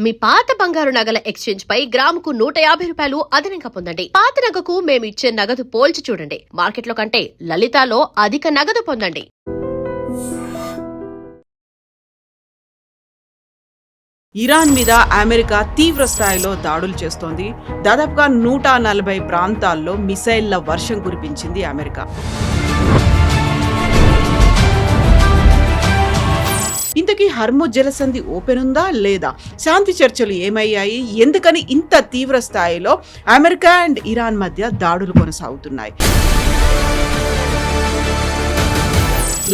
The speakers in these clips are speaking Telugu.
మీ పాత బంగారు నగల ఎక్స్చేంజ్ పై గ్రాముకు 150 రూపాయలు అదనంగా పొందండి. పాత నగకు మేము ఇచ్చే నగదు పోల్చి చూడండి. మార్కెట్లో కంటే లలితాలో అధిక నగదు పొందండి. ఇరాన్ మీద అమెరికా తీవ్ర స్థాయిలో దాడులు చేస్తోంది. దాదాపుగా 140 ప్రాంతాల్లో మిసైళ్ల వర్షం కురిపించింది అమెరికా. ఇంతకీ హర్ముజ్ జలసంధి ఓపెన్ ఉందా లేదా? శాంతి చర్చలు ఏమయ్యాయి? ఎందుకని ఇంత తీవ్ర స్థాయిలో అమెరికా అండ్ ఇరాన్ మధ్య దాడులు కొనసాగుతున్నాయి?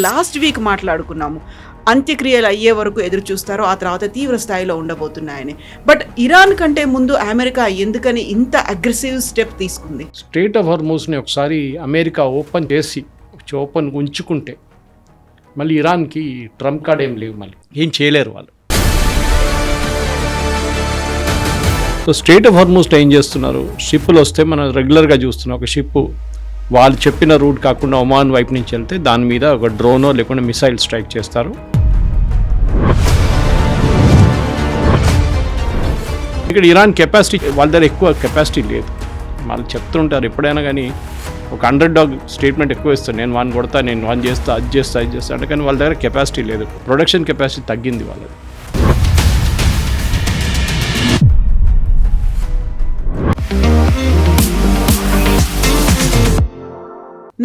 లాస్ట్ వీక్ మాట్లాడుకున్నాము, అంత్యక్రియలు అయ్యే వరకు ఎదురు చూస్తారో ఆ తర్వాత తీవ్ర స్థాయిలో ఉండబోతున్నాయని. బట్ ఇరాన్ కంటే ముందు అమెరికా ఎందుకని ఇంత అగ్రెసివ్ స్టెప్ తీసుకుంది? స్ట్రెయిట్ ఆఫ్ హార్మూజ్ని ఒకసారి అమెరికా ఓపెన్ చేసి ఓపెన్ ఉంచుకుంటే మళ్ళీ ఇరాన్కి ట్రంప్ కార్డ్ ఏం లేవు, మళ్ళీ ఏం చేయలేరు వాళ్ళు. సో స్ట్రెయిట్ ఆఫ్ హార్మూజ్లో ఏం చేస్తున్నారు, షిప్పులు వస్తే మనం రెగ్యులర్గా చూస్తున్నాం. ఒక షిప్ వాళ్ళు చెప్పిన రూట్ కాకుండా ఒమాన్ వైపు నుంచి వెళ్తే దాని మీద ఒక డ్రోనో లేకుండా మిసైల్ స్ట్రైక్ చేస్తారు. ఇక్కడ ఇరాన్ కెపాసిటీ వాళ్ళ దగ్గర ఎక్కువ కెపాసిటీ లేదు. వాళ్ళు చెప్తుంటారు ఎప్పుడైనా కానీ ఒక $100 స్టేట్మెంట్ ఎక్కువ ఇస్తాను, నేను వాన్ కొడతా, నేను వాన్ చేస్తా, అది చేస్తా అంటే, కానీ వాళ్ళ దగ్గర కెపాసిటీ లేదు. ప్రొడక్షన్ కెపాసిటీ తగ్గింది వాళ్ళది.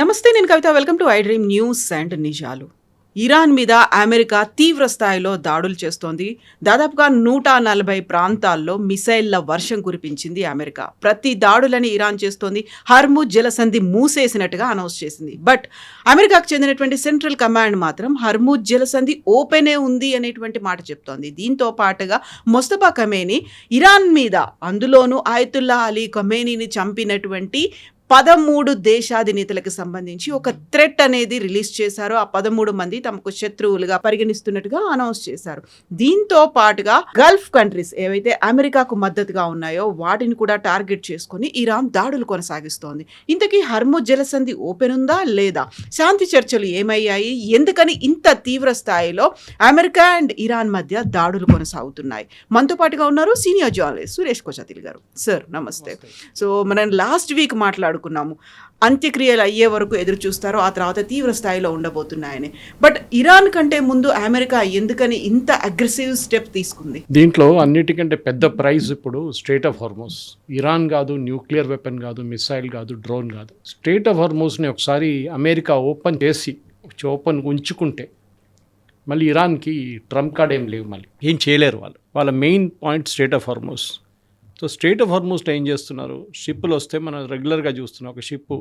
నమస్తే, నేను Kavitha. Welcome to iDream news and నిజాలు. ఇరాన్ మీద అమెరికా తీవ్ర స్థాయిలో దాడులు చేస్తోంది. దాదాపుగా 140 ప్రాంతాల్లో మిసైళ్ల వర్షం కురిపించింది అమెరికా. ప్రతి దాడులని ఇరాన్ చేస్తోంది. హర్ముజ్ జలసంధి మూసేసినట్టుగా అనౌన్స్ చేసింది. బట్ అమెరికాకు చెందినటువంటి సెంట్రల్ కమాండ్ మాత్రం హర్ముజ్ జలసంధి ఓపెనే ఉంది అనేటువంటి మాట చెప్తోంది. దీంతో పాటుగా మొస్తఫా ఖమేనీ ఇరాన్ మీద, అందులోనూ ఆయతుల్లా అలీ ఖమేనీని చంపినటువంటి 13 దేశాధినేతలకు సంబంధించి ఒక థ్రెట్ అనేది రిలీజ్ చేశారు. ఆ 13 మంది తమకు శత్రువులుగా పరిగణిస్తున్నట్టుగా అనౌన్స్ చేశారు. దీంతో పాటుగా గల్ఫ్ కంట్రీస్ ఏవైతే అమెరికాకు మద్దతుగా ఉన్నాయో వాటిని కూడా టార్గెట్ చేసుకుని ఇరాన్ దాడులు కొనసాగిస్తోంది. ఇంతకీ హర్ముజ్ జలసంధి ఓపెన్ ఉందా లేదా? శాంతి చర్చలు ఏమయ్యాయి? ఎందుకని ఇంత తీవ్ర స్థాయిలో అమెరికా అండ్ ఇరాన్ మధ్య దాడులు కొనసాగుతున్నాయి? మనతో పాటుగా ఉన్నారు సీనియర్ జర్నలిస్ట్ సురేష్ కోచతిల్ గారు. సార్ నమస్తే. సో మనం లాస్ట్ వీక్ మాట్లాడుకున్నాము, అంత్యక్రియలు అయ్యే వరకు ఎదురు చూస్తారో ఆ తర్వాత తీవ్ర స్థాయిలో ఉండబోతున్నాయని. బట్ ఇరాన్ కంటే ముందు అమెరికా ఎందుకని ఇంత అగ్రెసివ్ స్టెప్ తీసుకుంది? దీంట్లో అన్నిటికంటే పెద్ద ప్రైజ్ ఇప్పుడు స్ట్రెయిట్ ఆఫ్ హార్మూజ్. ఇరాన్ కాదు, న్యూక్లియర్ వెపన్ కాదు, మిసైల్ కాదు, డ్రోన్ కాదు. స్ట్రెయిట్ ఆఫ్ హార్మూజ్ని ఒకసారి అమెరికా ఓపెన్ చేసి ఓపెన్ ఉంచుకుంటే మళ్ళీ ఇరాన్కి ట్రంప్ కార్డ్ ఏం లేవు, మళ్ళీ ఏం చేయలేరు వాళ్ళు. వాళ్ళ main point strait of Hormuz. So strait of హార్మూజ్లో ఏం చేస్తున్నారు, షిప్పులు వస్తే మనం రెగ్యులర్గా చూస్తున్నాం. ఒక షిప్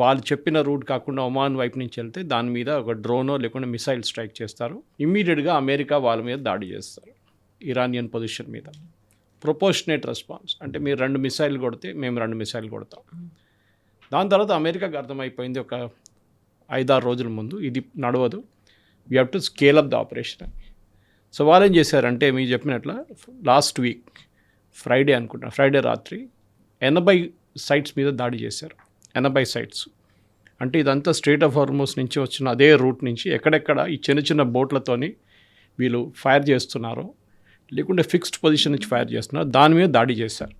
వాళ్ళు చెప్పిన రూట్ కాకుండా ఒమాన్ వైపు నుంచి వెళ్తే దాని మీద ఒక డ్రోనో లేకుండా మిసైల్ స్ట్రైక్ చేస్తారు. ఇమ్మీడియట్గా అమెరికా వాళ్ళ మీద దాడి చేస్తారు, ఇరానియన్ పొజిషన్ మీద. ప్రొపోర్షనేట్ రెస్పాన్స్ అంటే మీరు 2 మిసైల్ కొడితే మేము 2 మిసైల్ కొడతాం. దాని తర్వాత అమెరికాకి అర్థమైపోయింది ఒక 5-6 రోజుల ముందు, ఇది నడవదు, we have to scale up the operation అని. సో వాళ్ళు ఏం చేశారంటే మీరు చెప్పినట్ల లాస్ట్ వీక్ ఫ్రైడే అనుకుంటున్నా, ఫ్రైడే రాత్రి 80 సైట్స్ మీద దాడి చేశారు. 80 సైట్స్ అంటే ఇదంతా స్ట్రెయిట్ ఆఫ్ హార్మూజ్ నుంచి వచ్చిన అదే రూట్ నుంచి ఎక్కడెక్కడ ఈ చిన్న చిన్న బోట్లతోని వీళ్ళు ఫైర్ చేస్తున్నారో లేకుంటే ఫిక్స్డ్ పొజిషన్ నుంచి ఫైర్ చేస్తున్నారు, దాని మీద దాడి చేశారు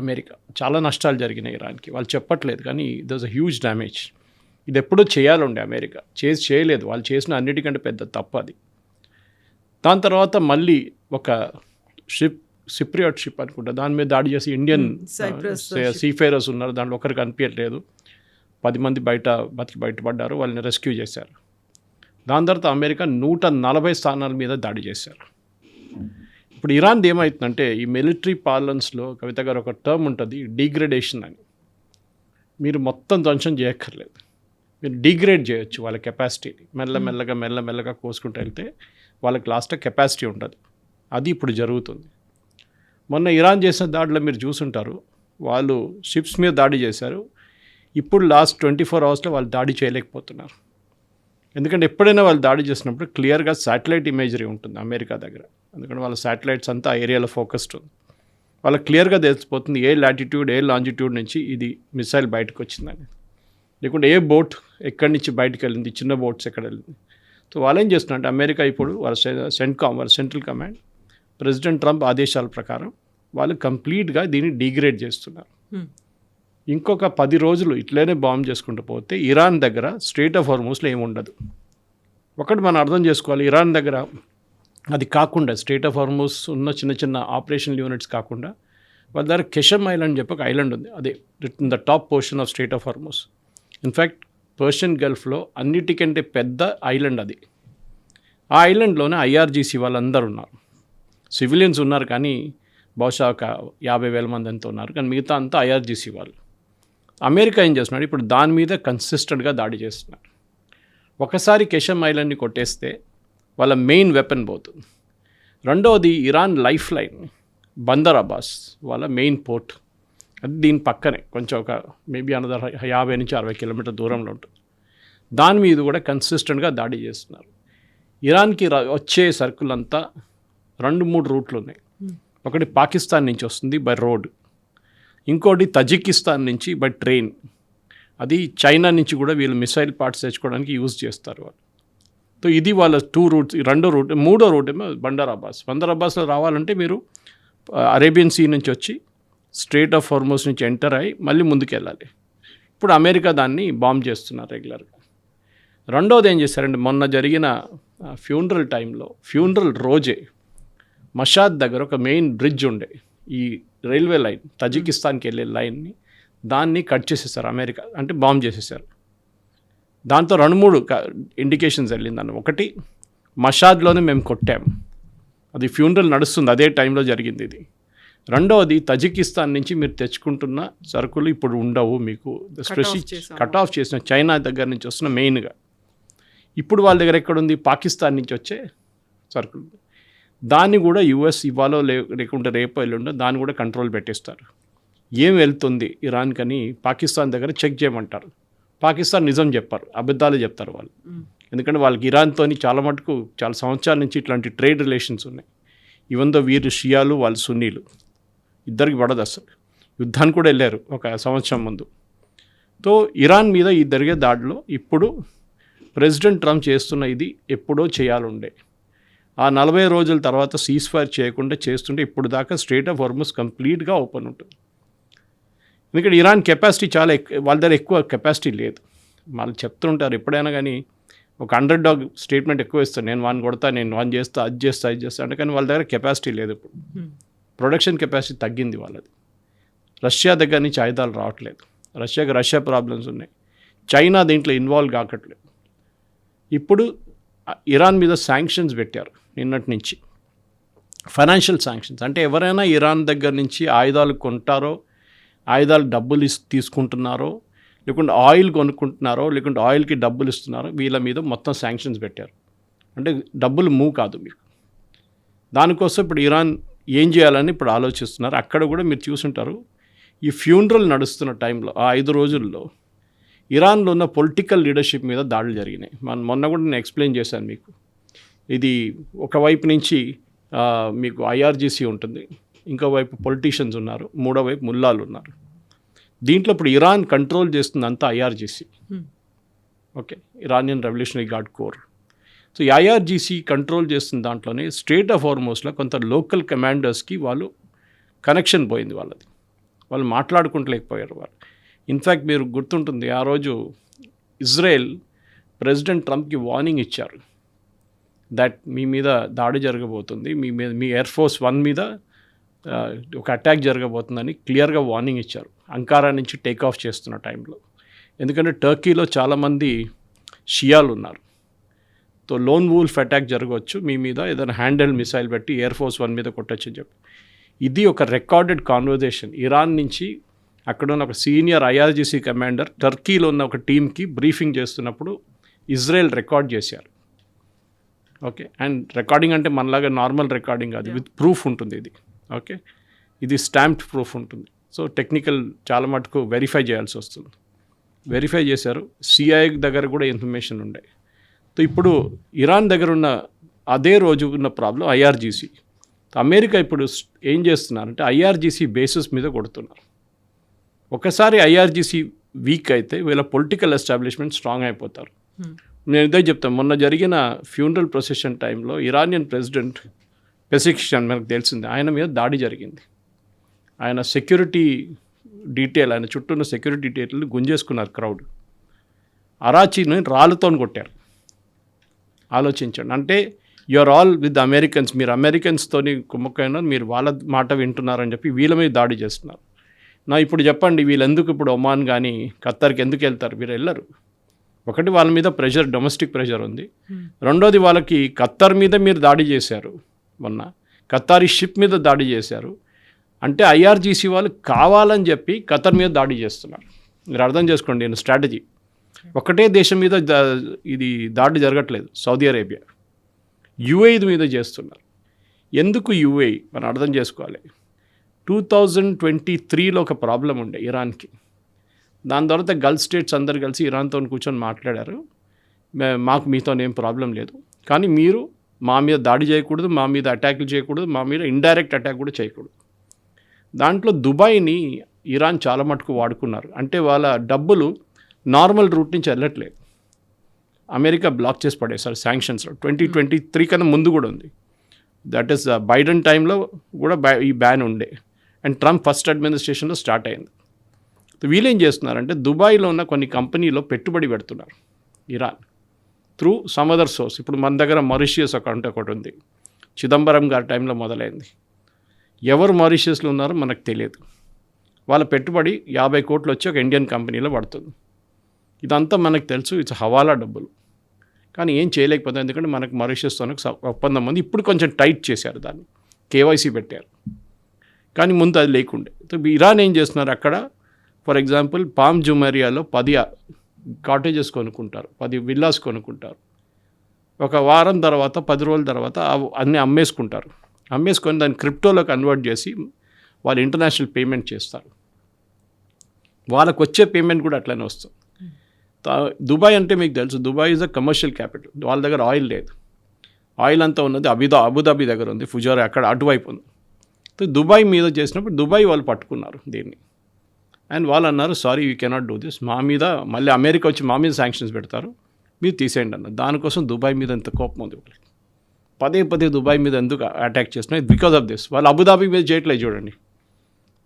అమెరికా. చాలా నష్టాలు జరిగినాయి ఇరాన్కి. వాళ్ళు చెప్పట్లేదు కానీ there was a huge damage. ఇది ఎప్పుడో చేయాలండి అమెరికా, చేయలేదు. వాళ్ళు చేసిన అన్నిటికంటే పెద్ద తప్పు అది. దాని తర్వాత మళ్ళీ ఒక సిప్రియాట్ షిప్ అనుకుంటా, దాని మీద దాడి చేసి ఇండియన్ సీఫేరర్స్ ఉన్నారు, దాంట్లో ఒకరికి కనిపించట్లేదు. 10 మంది బయటపడ్డారు, వాళ్ళని రెస్క్యూ చేశారు. దాని తర్వాత అమెరికా 140 స్థానాల మీద దాడి చేశారు. ఇప్పుడు ఇరాన్ది ఏమవుతుందంటే ఈ మిలిటరీ పార్లెన్స్లో కవిత గారు ఒక టర్మ్ ఉంటుంది, డీగ్రేడేషన్ అని. మీరు మొత్తం ధ్వంసం చేయక్కర్లేదు, మీరు డీగ్రేడ్ చేయొచ్చు వాళ్ళ కెపాసిటీని. మెల్లమెల్లగా కోసుకుంటూ వెళ్తే వాళ్ళకి లాస్ట్ కెపాసిటీ ఉండదు. అది ఇప్పుడు జరుగుతుంది. మొన్న ఇరాన్ చేసిన దాడిలో మీరు చూసుంటారు, వాళ్ళు షిప్స్ మీద దాడి చేశారు. ఇప్పుడు లాస్ట్ 24 అవర్స్లో వాళ్ళు దాడి చేయలేకపోతున్నారు. ఎందుకంటే ఎప్పుడైనా వాళ్ళు దాడి చేసినప్పుడు క్లియర్గా శాటిలైట్ ఇమేజరీ ఉంటుంది అమెరికా దగ్గర. ఎందుకంటే వాళ్ళ శాటిలైట్స్ అంతా ఆ ఏరియాలో ఫోకస్డ్ ఉంది. వాళ్ళకి క్లియర్గా తెలిసిపోతుంది ఏ లాటిట్యూడ్, ఏ లాంజిట్యూడ్ నుంచి ఇది మిసైల్ బయటకు వచ్చిందని. లేకుంటే ఏ బోట్ ఎక్కడి నుంచి బయటకు వెళ్ళింది, చిన్న బోట్స్ ఎక్కడ వెళ్ళింది. సో వాళ్ళు ఏం చేస్తున్నారంటే అమెరికా ఇప్పుడు వాళ్ళ వాళ్ళ సెంట్రల్ కమాండ్ ప్రెసిడెంట్ ట్రంప్ ఆదేశాల ప్రకారం వాళ్ళు కంప్లీట్గా దీన్ని డిగ్రేడ్ చేస్తున్నారు. ఇంకొక 10 రోజులు ఇట్లనే బాంబ్ చేసుకుంటూ పోతే ఇరాన్ దగ్గర స్ట్రెయిట్ ఆఫ్ హార్మూజ్లో ఏముండదు. ఒకటి మనం అర్థం చేసుకోవాలి, ఇరాన్ దగ్గర అది కాకుండా స్ట్రెయిట్ ఆఫ్ హార్మూజ్ ఉన్న చిన్న చిన్న ఆపరేషనల్ యూనిట్స్ కాకుండా వాళ్ళ దగ్గర కెషమ్ ఐలాండ్ చెప్పి ఒక ఐలాండ్ ఉంది. అదే in the top portion of strait of Hormuz. In fact Persian గల్ఫ్లో అన్నిటికంటే పెద్ద ఐలాండ్ అది. ఆ ఐలాండ్లోనే ఐఆర్జీసీ వాళ్ళందరూ ఉన్నారు. సివిలియన్స్ ఉన్నారు కానీ బహుశా ఒక 50,000 మంది అంతా ఉన్నారు, కానీ మిగతా అంతా ఐఆర్జీసీ వాళ్ళు. అమెరికా ఏం చేస్తున్నాడు, ఇప్పుడు దాని మీద కన్సిస్టెంట్గా దాడి చేస్తున్నారు. ఒకసారి కెషమ్ ఐలాండ్ని కొట్టేస్తే వాళ్ళ మెయిన్ వెపన్ పోతుంది. రెండవది Iran life line Bandar Abbas వాళ్ళ మెయిన్ పోర్ట్, అది దీని పక్కనే కొంచెం ఒక మేబీ అనదర్ 50 నుంచి 60 కిలోమీటర్ దూరంలో ఉంటుంది. దాని మీద కూడా కన్సిస్టెంట్గా దాడి చేస్తున్నారు. ఇరాన్కి వచ్చే సరుకులంతా 2-3 రూట్లు ఉన్నాయి. ఒకటి పాకిస్తాన్ నుంచి వస్తుంది బై రోడ్, ఇంకోటి తజికిస్తాన్ నుంచి బై ట్రైన్, అది చైనా నుంచి కూడా వీళ్ళు మిసైల్ పార్ట్స్ తెచ్చుకోవడానికి యూజ్ చేస్తారు వాళ్ళు. సో ఇది వాళ్ళ 2 రూట్స్. మూడో రూట్ ఏమో బందర్ అబ్బాస్లో రావాలంటే మీరు అరేబియన్ సీ నుంచి వచ్చి స్ట్రెయిట్ ఆఫ్ హార్మూజ్ నుంచి ఎంటర్ అయ్యి మళ్ళీ ముందుకు వెళ్ళాలి. ఇప్పుడు అమెరికా దాన్ని బాంబ్ చేస్తున్నారు రెగ్యులర్గా. రెండవది ఏం చేశారంటే మొన్న జరిగిన ఫ్యూనరల్ టైంలో, ఫ్యూనరల్ రోజే మషాద్ దగ్గర ఒక మెయిన్ బ్రిడ్జ్ ఉండే, ఈ రైల్వే లైన్ తజికిస్తాన్కి వెళ్ళే లైన్ని, దాన్ని కట్ చేసేసారు అమెరికా, అంటే బాంబ్ చేసేసారు. దాంతో 2-3 ఇండికేషన్స్ వెళ్ళిందన్న. ఒకటి, మషాద్లోనే మేము కొట్టాము, అది ఫ్యూనరల్ నడుస్తుంది, అదే టైంలో జరిగింది ఇది. రెండవది, తజికిస్తాన్ నుంచి మీరు తెచ్చుకుంటున్న సరుకులు ఇప్పుడు ఉండవు, మీకు కట్ ఆఫ్ చేసిన చైనా దగ్గర నుంచి వస్తున్న మెయిన్గా. ఇప్పుడు వాళ్ళ దగ్గర ఎక్కడుంది, పాకిస్తాన్ నుంచి వచ్చే సరుకులు. దాన్ని కూడా యుఎస్ ఇవాళ లేకుంటే రేపు ఎల్లుండో దాన్ని కూడా కంట్రోల్ పెట్టేస్తారు. ఏం వెళ్తుంది ఇరాన్ కని పాకిస్తాన్ దగ్గర చెక్ చేయమంటారు. పాకిస్తాన్ నిజం చెప్పారు, అబద్ధాలు చెప్తారు వాళ్ళు. ఎందుకంటే వాళ్ళకి ఇరాన్తో చాలా మటుకు చాలా సంవత్సరాల నుంచి ఇట్లాంటి ట్రేడ్ రిలేషన్స్ ఉన్నాయి. ఈవెన్ దో వీరు షియాలు, వాళ్ళు సున్నీలు, ఇద్దరికి పడదు అసలు. యుద్ధానికి కూడా వెళ్ళారు ఒక సంవత్సరం ముందు. సో ఇరాన్ మీద ఈ జరిగే దాడిలో ఇప్పుడు ప్రెసిడెంట్ ట్రంప్ చేస్తున్న ఇది ఎప్పుడో చేయాలుండే. ఆ 40 రోజుల తర్వాత సీజ్ ఫైర్ చేయకుండా చేస్తుంటే ఇప్పుడు దాకా స్ట్రెయిట్ ఆఫ్ హార్మూజ్ కంప్లీట్గా ఓపెన్ ఉంటుంది. ఎందుకంటే ఇరాన్ కెపాసిటీ చాలా వాళ్ళ దగ్గర ఎక్కువ కెపాసిటీ లేదు. వాళ్ళు చెప్తుంటారు ఎప్పుడైనా కానీ ఒక అండర్ డాగ్ స్టేట్మెంట్ ఎక్కువ ఇస్తాను, నేను వాడిని కొడతా, నేను వాడిని చేస్తా, అది చేస్తా అంటే, కానీ వాళ్ళ దగ్గర కెపాసిటీ లేదు. ఇప్పుడు ప్రొడక్షన్ కెపాసిటీ తగ్గింది వాళ్ళది. రష్యా దగ్గర నుంచి ఆయుధాలు రావట్లేదు, రష్యా ప్రాబ్లమ్స్ ఉన్నాయి, చైనా దీంట్లో ఇన్వాల్వ్ కాకట్లేదు. ఇప్పుడు ఇరాన్ మీద శాంక్షన్స్ పెట్టారు నిన్నటి నుంచి, ఫైనాన్షియల్ శాంక్షన్స్. అంటే ఎవరైనా ఇరాన్ దగ్గర నుంచి ఆయుధాలు కొంటారో, ఆయుధాలు డబ్బులు తీసుకుంటున్నారో, లేకుంటే ఆయిల్ కొనుక్కుంటున్నారో, లేకుంటే ఆయిల్కి డబ్బులు ఇస్తున్నారో, వీళ్ళ మీద మొత్తం శాంక్షన్స్ పెట్టారు. అంటే డబ్బులు మూవ్ కాదు మీకు. దానికోసం ఇప్పుడు ఇరాన్ ఏం చేయాలని ఇప్పుడు ఆలోచిస్తున్నారు. అక్కడ కూడా మీరు చూసుంటారు, ఈ ఫ్యూనరల్ నడుస్తున్న టైంలో ఆ 5 రోజుల్లో ఇరాన్లో ఉన్న పొలిటికల్ లీడర్షిప్ మీద దాడులు జరిగినాయి. మొన్న కూడా నేను ఎక్స్ప్లెయిన్ చేశాను మీకు. ఇది ఒకవైపు నుంచి మీకు ఐఆర్జీసీ ఉంటుంది, ఇంకోవైపు పొలిటీషియన్స్ ఉన్నారు, మూడో వైపు ముల్లాలు ఉన్నారు. దీంట్లో ఇప్పుడు ఇరాన్ కంట్రోల్ చేస్తుంది అంతా IRGC, okay, Iranian revolutionary guard corps. So ఈ ఐఆర్జీసీ కంట్రోల్ చేస్తున్న దాంట్లోనే స్ట్రెయిట్ ఆఫ్ హార్మూజ్లో కొంత లోకల్ కమాండర్స్కి వాళ్ళు కనెక్షన్ పోయింది వాళ్ళది, వాళ్ళు మాట్లాడుకుంటలేకపోయారు వాళ్ళు. ఇన్ఫ్యాక్ట్ మీరు గుర్తుంటుంది, ఆ రోజు ఇజ్రాయెల్ ప్రెసిడెంట్ ట్రంప్కి వార్నింగ్ ఇచ్చారు, దట్ మీ మీద దాడి జరగబోతుంది, మీ ఎయిర్ ఫోర్స్ 1 మీద ఒక అటాక్ జరగబోతుందని క్లియర్గా వార్నింగ్ ఇచ్చారు అంకారా నుంచి టేక్ ఆఫ్ చేస్తున్న టైంలో. ఎందుకంటే టర్కీలో చాలామంది షియాలు ఉన్నారు. సో లోన్ వూల్ఫ్ అటాక్ జరగవచ్చు, మీ మీద ఏదైనా హ్యాండెల్ మిసైల్ పెట్టి ఎయిర్ ఫోర్స్ 1 మీద కొట్టచ్చు అని చెప్పి. ఇది ఒక రికార్డెడ్ కాన్వర్జేషన్. ఇరాన్ నుంచి అక్కడ ఉన్న ఒక సీనియర్ ఐఆర్జీసీ కమాండర్ టర్కీలో ఉన్న ఒక టీంకి బ్రీఫింగ్ చేస్తున్నప్పుడు ఇజ్రాయెల్ రికార్డ్ చేశారు, ఓకే. అండ్ రికార్డింగ్ అంటే మనలాగా నార్మల్ రికార్డింగ్ కాదు, విత్ ప్రూఫ్ ఉంటుంది ఇది, ఓకే. ఇది స్టాంప్డ్ ప్రూఫ్ ఉంటుంది. సో టెక్నికల్ చాలా మటుకు వెరిఫై చేయాల్సి వస్తుంది. వెరిఫై చేశారు. సిఐఏ దగ్గర కూడా ఇన్ఫర్మేషన్ ఉండే. సో ఇప్పుడు ఇరాన్ దగ్గర ఉన్న అదే రోజు ఉన్న ప్రాబ్లం ఐఆర్జీసీ. అమెరికా ఇప్పుడు ఏం చేస్తున్నారంటే ఐఆర్జీసీ బేసిస్ మీద కొడుతున్నారు. ఒకసారి ఐఆర్జీసీ వీక్ అయితే వీళ్ళ పొలిటికల్ ఎస్టాబ్లిష్మెంట్ స్ట్రాంగ్ అయిపోతారు. నేను ఇదే చెప్తాను, మొన్న జరిగిన ఫ్యూనరల్ ప్రొసెషన్ టైంలో ఇరానియన్ ప్రెసిడెంట్ పెసిక్షన్ మనకు తెలిసింది, ఆయన మీద దాడి జరిగింది. ఆయన సెక్యూరిటీ డీటెయిల్, ఆయన చుట్టూ ఉన్న సెక్యూరిటీ డీటెయిల్ని గుంజేసుకున్నారు క్రౌడ్. అరాచీని రాళ్ళతో కొట్టారు. ఆలోచించండి. అంటే యూఆర్ ఆల్ విత్ అమెరికన్స్, మీరు అమెరికన్స్తోని కుమ్మకైనా మీరు వాళ్ళ మాట వింటున్నారని చెప్పి వీళ్ళ మీద దాడి చేస్తున్నారు. ఇప్పుడు చెప్పండి, వీళ్ళు ఎందుకు ఇప్పుడు ఒమాన్ కానీ ఖత్తర్కి ఎందుకు వెళ్తారు? వీరు వెళ్ళరు. ఒకటి, వాళ్ళ మీద ప్రెషర్, డొమెస్టిక్ ప్రెషర్ ఉంది. రెండోది, వాళ్ళకి ఖత్తర్ మీద మీరు దాడి చేశారు, మొన్న ఖత్తారీ షిప్ మీద దాడి చేశారు. అంటే ఐఆర్జీసీ వాళ్ళు కావాలని చెప్పి ఖత్తర్ మీద దాడి చేస్తున్నారు. మీరు అర్థం చేసుకోండి నేను స్ట్రాటజీ. ఒకటే దేశం మీద ఇది దాడి జరగట్లేదు. సౌదీ అరేబియా, యుఏఈ మీద చేస్తున్నారు. ఎందుకు యుఏఈ మనం అర్థం చేసుకోవాలి. 2023లో ఒక ప్రాబ్లం ఉండే ఇరాన్కి. దాని తర్వాత గల్ఫ్ స్టేట్స్ అందరు కలిసి ఇరాన్తో కూర్చొని మాట్లాడారు, మాకు మీతో ఏం ప్రాబ్లం లేదు, కానీ మీరు మా మీద దాడి చేయకూడదు, మా మీద అటాక్లు చేయకూడదు, మా మీద ఇండైరెక్ట్ అటాక్ కూడా చేయకూడదు. దాంట్లో దుబాయ్ని ఇరాన్ చాలా మటుకు వాడుకున్నారు. అంటే వాళ్ళ డబ్బులు నార్మల్ రూట్ నుంచి వెళ్ళట్లేదు. అమెరికా బ్లాక్ చేసి పడేశారు శాంక్షన్స్లో. 2023 కన్నా ముందు కూడా ఉంది. దట్ ఈస్ బైడెన్ టైంలో కూడా ఈ బ్యాన్ ఉండే, అండ్ ట్రంప్ ఫస్ట్ అడ్మినిస్ట్రేషన్లో స్టార్ట్ అయింది. వీళ్ళేం చేస్తున్నారంటే దుబాయ్లో ఉన్న కొన్ని కంపెనీలో పెట్టుబడి పెడుతున్నారు Iran through some other source. ఇప్పుడు మన దగ్గర మారిషియస్ అకౌంట్ ఒకటి ఉంది, చిదంబరం గారి టైంలో మొదలైంది. ఎవరు మారిషియస్లో ఉన్నారో మనకు తెలియదు. వాళ్ళ పెట్టుబడి 50 కోట్లు వచ్చి ఒక ఇండియన్ కంపెనీలో పడుతుంది. ఇదంతా మనకు తెలుసు, ఇట్స్ హవాలా డబ్బులు. కానీ ఏం చేయలేకపోతుంది, ఎందుకంటే మనకు మారిషియస్తో ఒప్పందం ఉంది. ఇప్పుడు కొంచెం టైట్ చేశారు దాన్ని, కేవైసీ పెట్టారు. కానీ ముందు అది లేకుండే. ఇరాన్ ఏం చేస్తున్నారు, అక్కడ ఫర్ ఎగ్జాంపుల్ పామ్ జుమేరియాలో 10 కాటేజెస్ కొనుక్కుంటారు, 10 విల్లాస్ కొనుక్కుంటారు. ఒక వారం తర్వాత 10 రోజుల తర్వాత అన్నీ అమ్మేసుకొని దాన్ని క్రిప్టోలో కన్వర్ట్ చేసి వాళ్ళు ఇంటర్నేషనల్ పేమెంట్ చేస్తారు. వాళ్ళకు వచ్చే పేమెంట్ కూడా అట్లనే వస్తుంది. దుబాయ్ అంటే మీకు తెలుసు, Dubai is a commercial capital. వాళ్ళ దగ్గర ఆయిల్ లేదు, ఆయిల్ అంతా ఉన్నది అబుదాబి దగ్గర ఉంది, ఫుజారా అక్కడ అటువైపు ఉంది. దుబాయ్ మీద చేసినప్పుడు దుబాయ్ వాళ్ళు పట్టుకున్నారు దీన్ని, అండ్ వాళ్ళు అన్నారు sorry you cannot do this, మా మీద మళ్ళీ అమెరికా వచ్చి మా మీద శాంక్షన్స్ పెడతారు, మీరు తీసేయండి అన్నారు. దానికోసం దుబాయ్ మీద ఎంత కోపం ఉంది వాళ్ళకి. పదే దుబాయ్ మీద ఎందుకు అటాక్ చేస్తున్నాయి, బికాస్ ఆఫ్ దిస్. వాళ్ళు అబుదాబి మీద చేయట్లేదు చూడండి,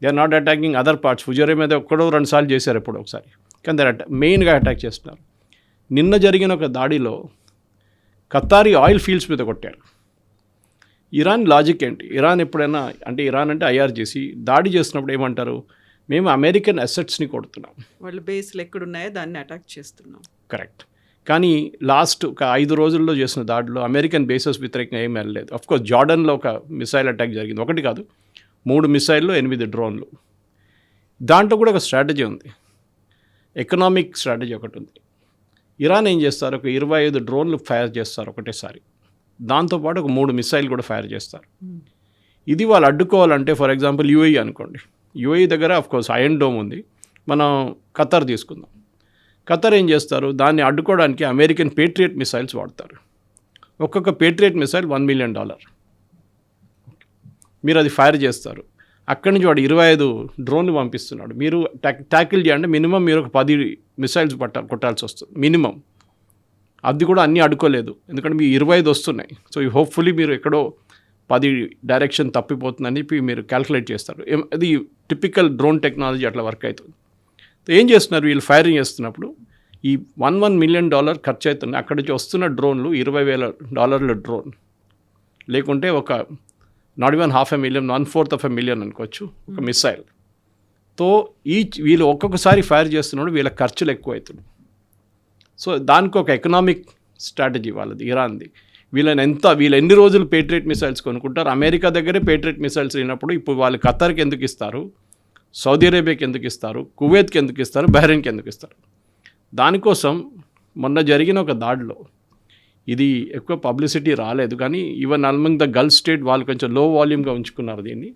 they are not attacking other parts. Fujairah మీద 1-2 సార్లు చేశారు ఎప్పుడో ఒకసారి, కానీ దే మెయిన్గా అటాక్ చేస్తున్నారు. నిన్న జరిగిన ఒక దాడిలో ఖత్తారీ ఆయిల్ ఫీల్డ్స్ మీద కొట్టారు. ఇరాన్ లాజిక్ ఏంటి, ఇరాన్ ఎప్పుడైనా అంటే ఇరాన్ అంటే ఐఆర్జీసీ దాడి చేస్తున్నప్పుడు ఏమంటారు, మేము అమెరికన్ అసెట్స్ని కొడుతున్నాం, వాళ్ళ బేస్లు ఎక్కడున్నాయో దాన్ని అటాక్ చేస్తున్నాం. కరెక్ట్. కానీ లాస్ట్ ఒక 5 రోజుల్లో చేసిన దాడిలో అమెరికన్ బేసెస్ వ్యతిరేకంగా ఏం వెళ్ళలేదు. అఫ్కోర్స్ జార్డన్లో ఒక మిసైల్ అటాక్ జరిగింది, ఒకటి కాదు 3 మిసైళ్ళు 8 డ్రోన్లు. దాంట్లో కూడా ఒక స్ట్రాటజీ ఉంది, ఎకనామిక్ స్ట్రాటజీ ఒకటి ఉంది. ఇరాన్ ఏం చేస్తారు, ఒక 25 డ్రోన్లు ఫైర్ చేస్తారు ఒకటేసారి, దాంతోపాటు ఒక 3 మిసైల్ కూడా ఫైర్ చేస్తారు. ఇది వాళ్ళు అడ్డుకోవాలంటే ఫర్ ఎగ్జాంపుల్ యూఏఈ అనుకోండి, యూఏఈ దగ్గర అఫ్కోర్స్ ఐరన్ డోమ్ ఉంది. మనం ఖత్తర్ తీసుకుందాం, ఖత్తర్ ఏం చేస్తారు, దాన్ని అడ్డుకోవడానికి అమెరికన్ పేట్రియట్ మిసైల్స్ వాడతారు. ఒక్కొక్క పేట్రియట్ మిసైల్ $1 మిలియన్. మీరు అది ఫైర్ చేస్తారు, అక్కడి నుంచి వాడు 25 డ్రోన్లు పంపిస్తున్నాడు, మీరు ట్యాకిల్ చేయండి, మినిమం మీరు ఒక 10 మిసైల్స్ కొట్టాల్సి వస్తుంది మినిమం. అది కూడా అన్నీ అడ్డుకోలేదు, ఎందుకంటే మీ 25 వస్తున్నాయి. సో హోప్ఫుల్లీ మీరు ఎక్కడో 10 డైరెక్షన్ తప్పిపోతుందని చెప్పి మీరు క్యాల్కులేట్ చేస్తారు. అది టిపికల్ డ్రోన్ టెక్నాలజీ అట్లా వర్క్ అవుతుంది. ఏం చేస్తున్నారు, వీళ్ళు ఫైరింగ్ చేస్తున్నప్పుడు ఈ $1 మిలియన్ ఖర్చు అవుతుంది. అక్కడి నుంచి వస్తున్న డ్రోన్లు $20,000 డ్రోన్, లేకుంటే ఒక నాట్ ఈవెన్ $500,000, 1/4 మిలియన్ అనుకోవచ్చు ఒక మిసైల్. తో వీళ్ళు ఒక్కొక్కసారి ఫైర్ చేస్తున్నాడు, వీళ్ళ ఖర్చులు ఎక్కువ అవుతుంది. సో దానికి ఒక ఎకనామిక్ స్ట్రాటజీ వాళ్ళది, ఇరాన్ది. వీళ్ళు ఎన్ని రోజులు పేట్రియట్ మిసైల్స్ కొనుక్కుంటారు, అమెరికా దగ్గరే పేట్రియట్ మిసైల్స్ అయినప్పుడు ఇప్పుడు వాళ్ళు ఖత్తర్కి ఎందుకు ఇస్తారు, సౌదీ అరేబియాకి ఎందుకు ఇస్తారు, కువైత్కి ఎందుకు ఇస్తారు, బహ్రెయిన్కి ఎందుకు ఇస్తారు. దానికోసం మొన్న జరిగిన ఒక దాడిలో ఇది ఎక్కువ పబ్లిసిటీ రాలేదు, కానీ ఈవెన్ అల్మంగ్ ద గల్ఫ్ స్టేట్ వాళ్ళు కొంచెం లో వాల్యూమ్గా ఉంచుకున్నారు దీన్ని.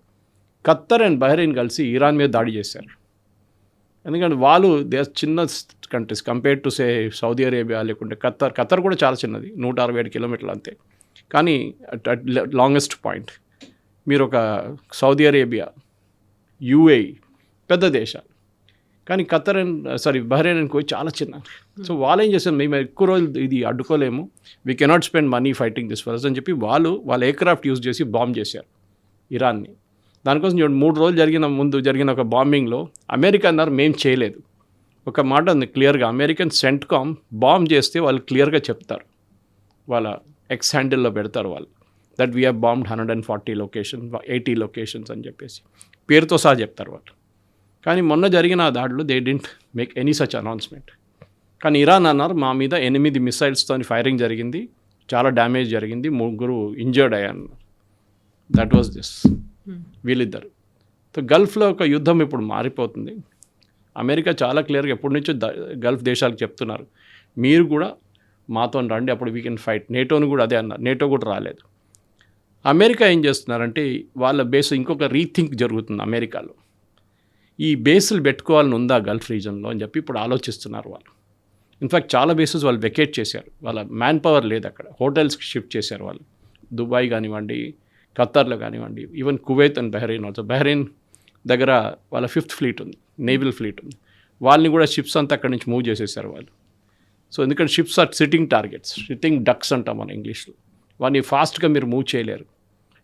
ఖత్తర్ అండ్ బహ్రెయిన్ కలిసి ఇరాన్ మీద దాడి చేశారు. ఎందుకంటే వాళ్ళు చిన్న countries compared to say Saudi Arabia, లేకుంటే ఖత్తర్ కూడా చాలా చిన్నది, 167 కిలోమీటర్లు అంతే. కానీ లాంగెస్ట్ పాయింట్ మీరు ఒక సౌదీ అరేబియా, యుఏఈ పెద్ద దేశాలు, కానీ Qatar and Bahrain and Kuwait చాలా చిన్న. సో వాళ్ళు ఏం చేశారు, మేము ఎక్కువ రోజులు ఇది అడ్డుకోలేము, we cannot spend money fighting this for అని చెప్పి వాళ్ళ ఎయిర్క్రాఫ్ట్ యూజ్ చేసి బాంబ్ చేశారు ఇరాన్ని. దానికోసం 3 రోజులు ముందు జరిగిన ఒక బాంబింగ్లో అమెరికా అన్నారు మేము చేయలేదు. ఒక మాట ఉంది క్లియర్గా, అమెరికన్ సెంట్కామ్ బాంబ్ చేస్తే వాళ్ళు క్లియర్గా చెప్తారు, వాళ్ళ ఎక్స్ హ్యాండిల్లో పెడతారు వాళ్ళు, that we have bombed 140 location 80 locations అని చెప్పేసి పేరుతో సహా చెప్తారు వాళ్ళు. కానీ మొన్న జరిగిన ఆ దాడిలో they didn't make any such announcement. కానీ ఇరాన్ అన్నారు మా మీద 8 మిసైల్స్తో ఫైరింగ్ జరిగింది, చాలా డ్యామేజ్ జరిగింది, 3 ఇంజర్డ్ అయ్యారు. దట్ వాజ్ దిస్ వీళ్ళిద్దరు. సో గల్ఫ్లో ఒక యుద్ధం ఇప్పుడు మారిపోతుంది. అమెరికా చాలా క్లియర్గా ఎప్పటి నుంచో గల్ఫ్ దేశాలకు చెప్తున్నారు మీరు కూడా మాతో రండి, అప్పుడు వీ కెన్ ఫైట్. నేటోని కూడా అదే అన్నారు, నేటో కూడా రాలేదు. అమెరికా ఏం చేస్తున్నారంటే వాళ్ళ బేస్ ఇంకొక రీథింక్ జరుగుతుంది అమెరికాలో. ఈ బేసులు పెట్టుకోవాలని ఉందా గల్ఫ్ రీజన్లో అని చెప్పి ఇప్పుడు ఆలోచిస్తున్నారు వాళ్ళు. ఇన్ఫ్యాక్ట్ చాలా బేసెస్ వాళ్ళు వెకేట్ చేశారు, వాళ్ళ మ్యాన్ పవర్ లేదు అక్కడ, హోటల్స్కి షిఫ్ట్ చేశారు వాళ్ళు. దుబాయ్ కానివ్వండి, ఖత్తర్లో కానివ్వండి, even Kuwait and Bahrain also. Bahrain దగ్గర వాళ్ళ 5th ఫ్లీట్ ఉంది, నేవల్ ఫ్లీట్ ఉంది, వాళ్ళని కూడా షిప్స్ అంతా అక్కడి నుంచి మూవ్ చేసేసారు వాళ్ళు. సో ఎందుకంటే ships are sitting targets, sitting ducks అంటాం మన ఇంగ్లీష్లో. వాడిని ఫాస్ట్గా మీరు మూవ్ చేయలేరు,